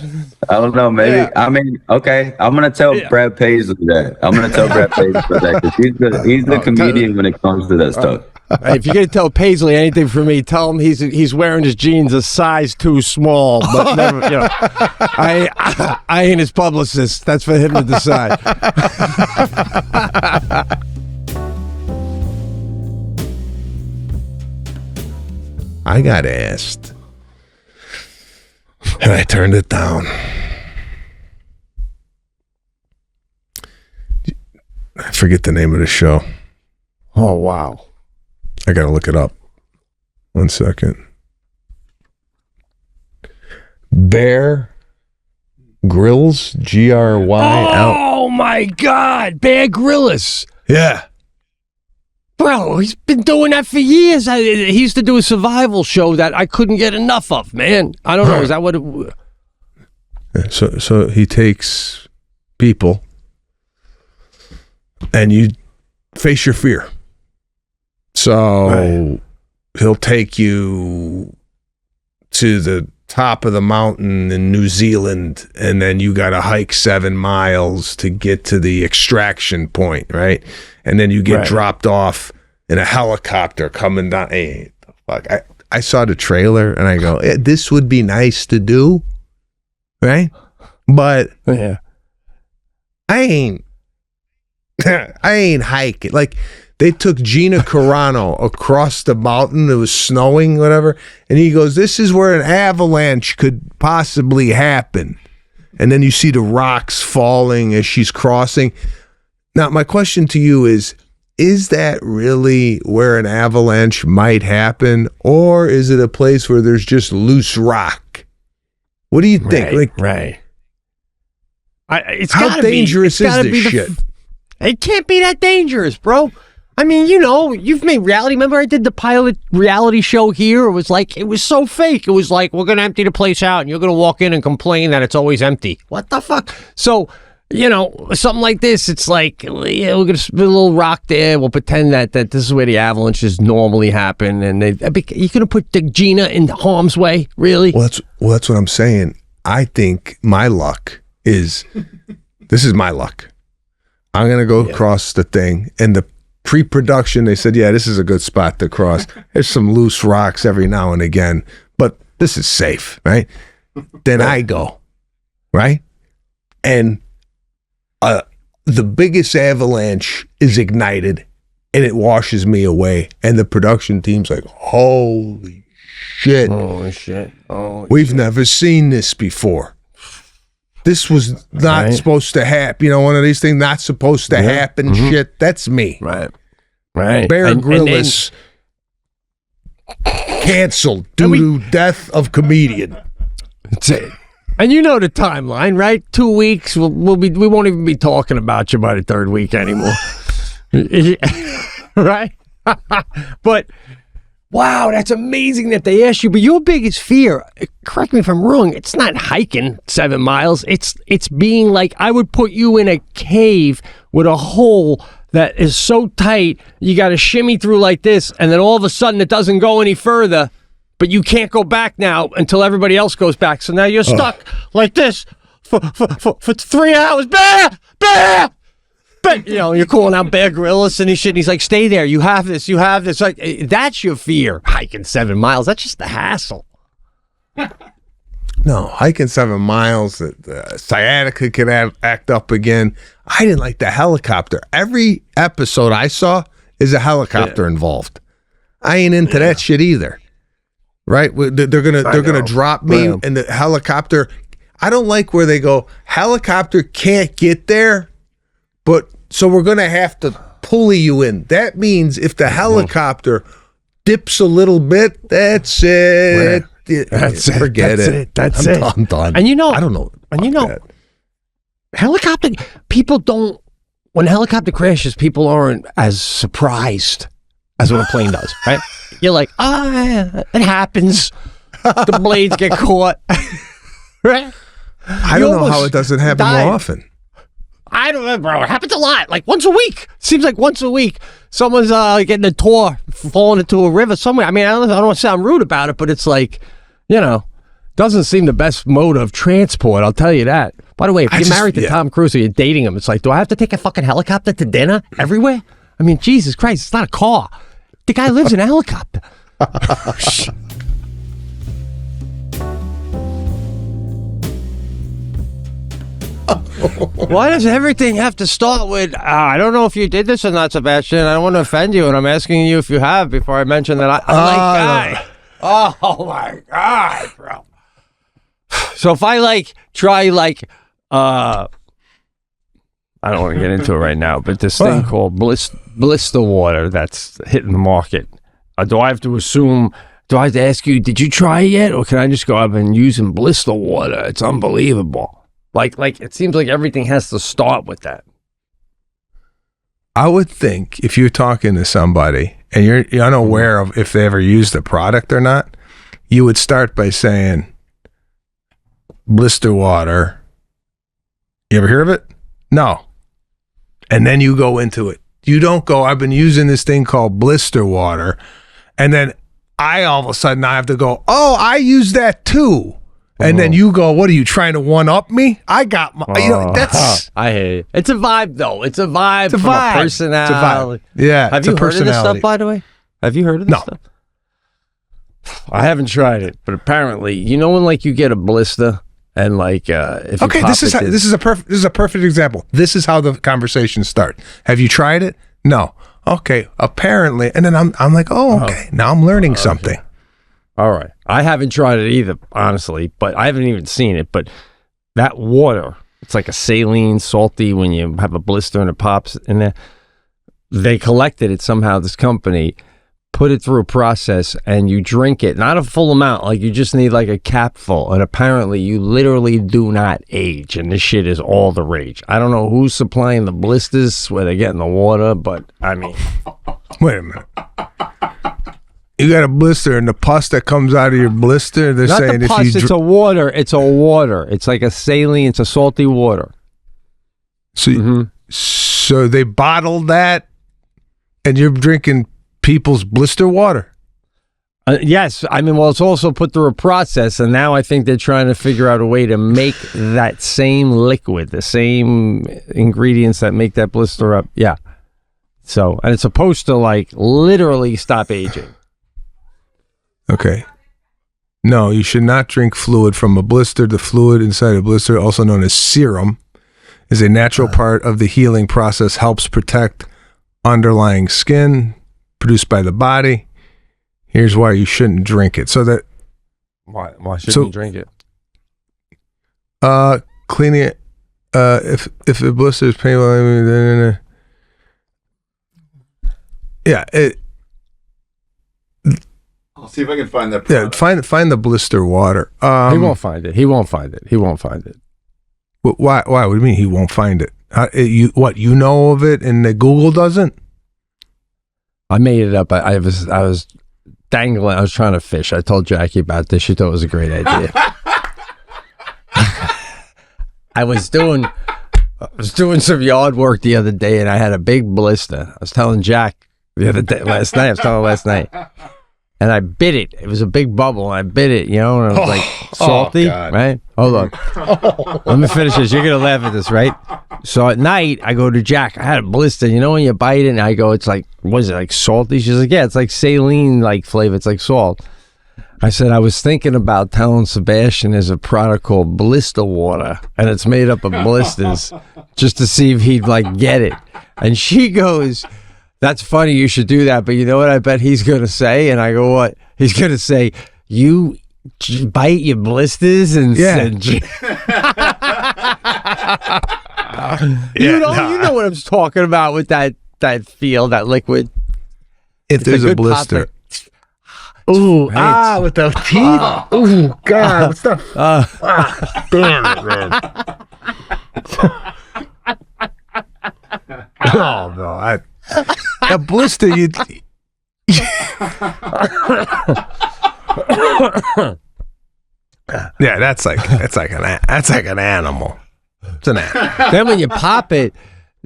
I don't know. Maybe I mean, okay. I'm gonna tell Brad Paisley that. I'm gonna tell Brad Paisley that because he's the comedian when it comes to that stuff. If you're gonna tell Paisley anything from me, tell him he's wearing his jeans a size too small. But never, I ain't his publicist. That's for him to decide. I got asked, and I turned it down. I forget the name of the show. Oh, wow. I got to look it up. 1 second. Bear Grylls, Gryl. Oh, my God. Bear Grylls. Yeah. Bro, he's been doing that for years. He used to do a survival show that I couldn't get enough of, man. I don't know. Is that what it... So he takes people and you face your fear. So he'll take you to the top of the mountain in New Zealand, and then you got to hike 7 miles to get to the extraction point, right? And then you get dropped off in a helicopter coming down. Hey, the fuck! I saw the trailer and I go, this would be nice to do, right? But I ain't hiking. Like, they took Gina Carano across the mountain. It was snowing, whatever. And he goes, this is where an avalanche could possibly happen. And then you see the rocks falling as she's crossing. Now, my question to you is that really where an avalanche might happen? Or is it a place where there's just loose rock? What do you think? Right. How dangerous is this shit? It can't be that dangerous, bro. I mean, you've made reality. Remember I did the pilot reality show here? It was so fake. It was like, we're going to empty the place out and you're going to walk in and complain that it's always empty. What the fuck? So, something like this, it's like, yeah, we're going to spit a little rock there. We'll pretend that this is where the avalanches normally happen. And you're going to put the Gina in harm's way? Really? Well, that's what I'm saying. I think my luck is, this is my luck. I'm going to go across the thing, and the pre-production, they said, yeah, this is a good spot to cross. There's some loose rocks every now and again, but this is safe, right? Then I go, right? And the biggest avalanche is ignited, and it washes me away. And the production team's like, holy shit. Oh, shit. We've never seen this before. This was not supposed to happen. One of these things not supposed to happen. Shit, that's me. Right. Bear Grylls canceled due to death of comedian. That's it. And the timeline, right? 2 weeks, we won't even be talking about you by the third week anymore. Right? But wow, that's amazing that they asked you. But your biggest fear, correct me if I'm wrong, it's not hiking 7 miles. It's being like, I would put you in a cave with a hole that is so tight, you got to shimmy through like this, and then all of a sudden it doesn't go any further, but you can't go back now until everybody else goes back. So now you're stuck like this for 3 hours. Bear! But, you're calling out Bear Grylls and he's like, stay there. You have this. Like, that's your fear. Hiking 7 miles. That's just the hassle. No, hiking 7 miles, sciatica could act up again. I didn't like the helicopter. Every episode I saw is a helicopter involved. I ain't into that shit either. Right? They're gonna drop me in the helicopter. I don't like where they go, helicopter can't get there, but so we're gonna have to pulley you in. That means if the helicopter dips a little bit, that's it. Forget it. That's it. I'm done. And I don't know. And helicopter, people don't, when helicopter crashes, people aren't as surprised as when a plane does, right? You're like, it happens. The blades get caught. Right? I don't know how it doesn't happen more often. I don't know, bro. It happens a lot. Like once a week. Seems like once a week, someone's getting a tour, falling into a river somewhere. I mean, I don't want to sound rude about it, but it's like, doesn't seem the best mode of transport. I'll tell you that. By the way, if you're married to Tom Cruise or you're dating him, it's like, do I have to take a fucking helicopter to dinner everywhere? I mean, Jesus Christ, it's not a car. The guy lives in a helicopter. Why does everything have to start with, I don't know if you did this or not, Sebastian. I don't want to offend you, and I'm asking you if you have before I mention that I'm like guy. Oh, my God, bro. So if I, try, I don't want to get into it right now, but this thing called blister water that's hitting the market, do I have to assume, do I have to ask you, did you try it yet? Or can I just go up and using blister water? It's unbelievable. Like it seems like everything has to start with that. I would think if you're talking to somebody and you're unaware of if they ever used the product or not, you would start by saying, blister water. You ever hear of it? No. And then you go into it. You don't go, I've been using this thing called blister water. And then all of a sudden I have to go, oh, I use that too. And then you go, what are you trying to one up me? I got my, that's. I hate it. It's a vibe though. It's a vibe. It's a from vibe. A personality. It's a vibe. Yeah. Have you heard of this stuff, by the way? Have you heard of this stuff? I haven't tried it, but apparently, when you get a blister and if okay, this is a perfect example. This is how the conversations start. Have you tried it? No. Okay. Apparently, and then I'm like, oh, okay. Now I'm learning something. All right. I haven't tried it either, honestly, but I haven't even seen it. But that water, it's like a saline, salty when you have a blister and it pops in there. They collected it somehow, this company put it through a process, and you drink it. Not a full amount, like you just need like a capful. And apparently, you literally do not age, and this shit is all the rage. I don't know who's supplying the blisters where they're getting the water, but I mean, Wait a minute. You got a blister, and the pus that comes out of your blister, they're not saying the pus. It's a water. It's a water. It's like a saline. It's a salty water. So they bottled that, and you're drinking people's blister water. Yes, I mean, well, it's also put through a process, and now I think they're trying to figure out a way to make that same liquid, the same ingredients that make that blister up. Yeah. So, and it's supposed to like literally stop aging. Okay. No, you should not drink fluid from a blister. The fluid inside a blister, also known as serum, is a natural part of the healing process, helps protect underlying skin produced by the body. Here's why you shouldn't drink it. So that Why shouldn't you drink it? Cleaning it, if a blister is painful, I mean, yeah, I'll see if I can find that. yeah, find the blister water. He won't find it. He won't find it. He won't find it. Why? What do you mean he won't find it? You know of it and the Google doesn't? I made it up. I was dangling. I was trying to fish. I told Jackie about this. She thought it was a great idea. I was doing some yard work the other day, and I had a big blister. I was telling Jack last night. And I bit it. It was a big bubble, and I bit it, and it was like salty, right? Hold on. Let me finish this. You're going to laugh at this, right? So at night, I go to Jack. I had a blister. When you bite it, and I go, it's like, what is it, like salty? She's like, yeah, it's like saline like flavor. It's like salt. I said, I was thinking about telling Sebastian there's a product called blister water, and it's made up of blisters, just to see if he'd like get it. And she goes, that's funny, you should do that, but you know what I bet he's going to say? And I go, what? He's going to say, you bite your blisters and you know what I'm talking about with that feel, that liquid. If there's a blister. Ooh, with the teeth. Oh, God. What's the... damn it, man. Oh, no. A blister, you... Yeah, that's like an animal. It's an animal. Then when you pop it,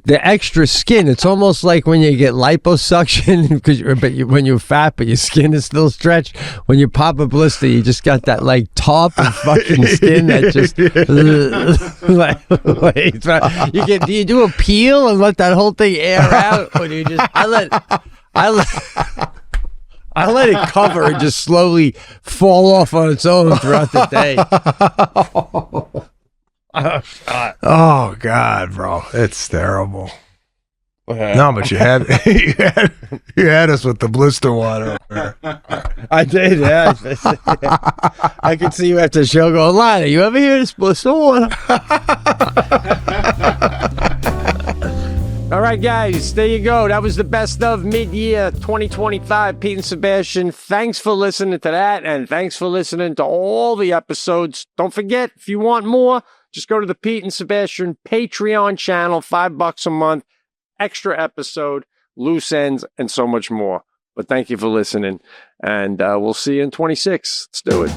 the extra skin, it's almost like when you get liposuction, when you're fat, but your skin is still stretched. When you pop a blister, you just got that like top of fucking skin that just do you do a peel and let that whole thing air out, or do you just I let it cover and just slowly fall off on its own throughout the day. Oh God, bro, it's terrible. No, but you had us with the blister water. I did, yeah. I could see you after the show going, Lana, you ever hear this blister water? All right, guys, there you go. That was the best of mid-year 2025. Pete and Sebastian, thanks for listening to that, and thanks for listening to all the episodes. Don't forget, if you want more, just go to the Pete and Sebastian Patreon channel, $5 a month, extra episode, loose ends, and so much more. But thank you for listening, and we'll see you in 26. Let's do it.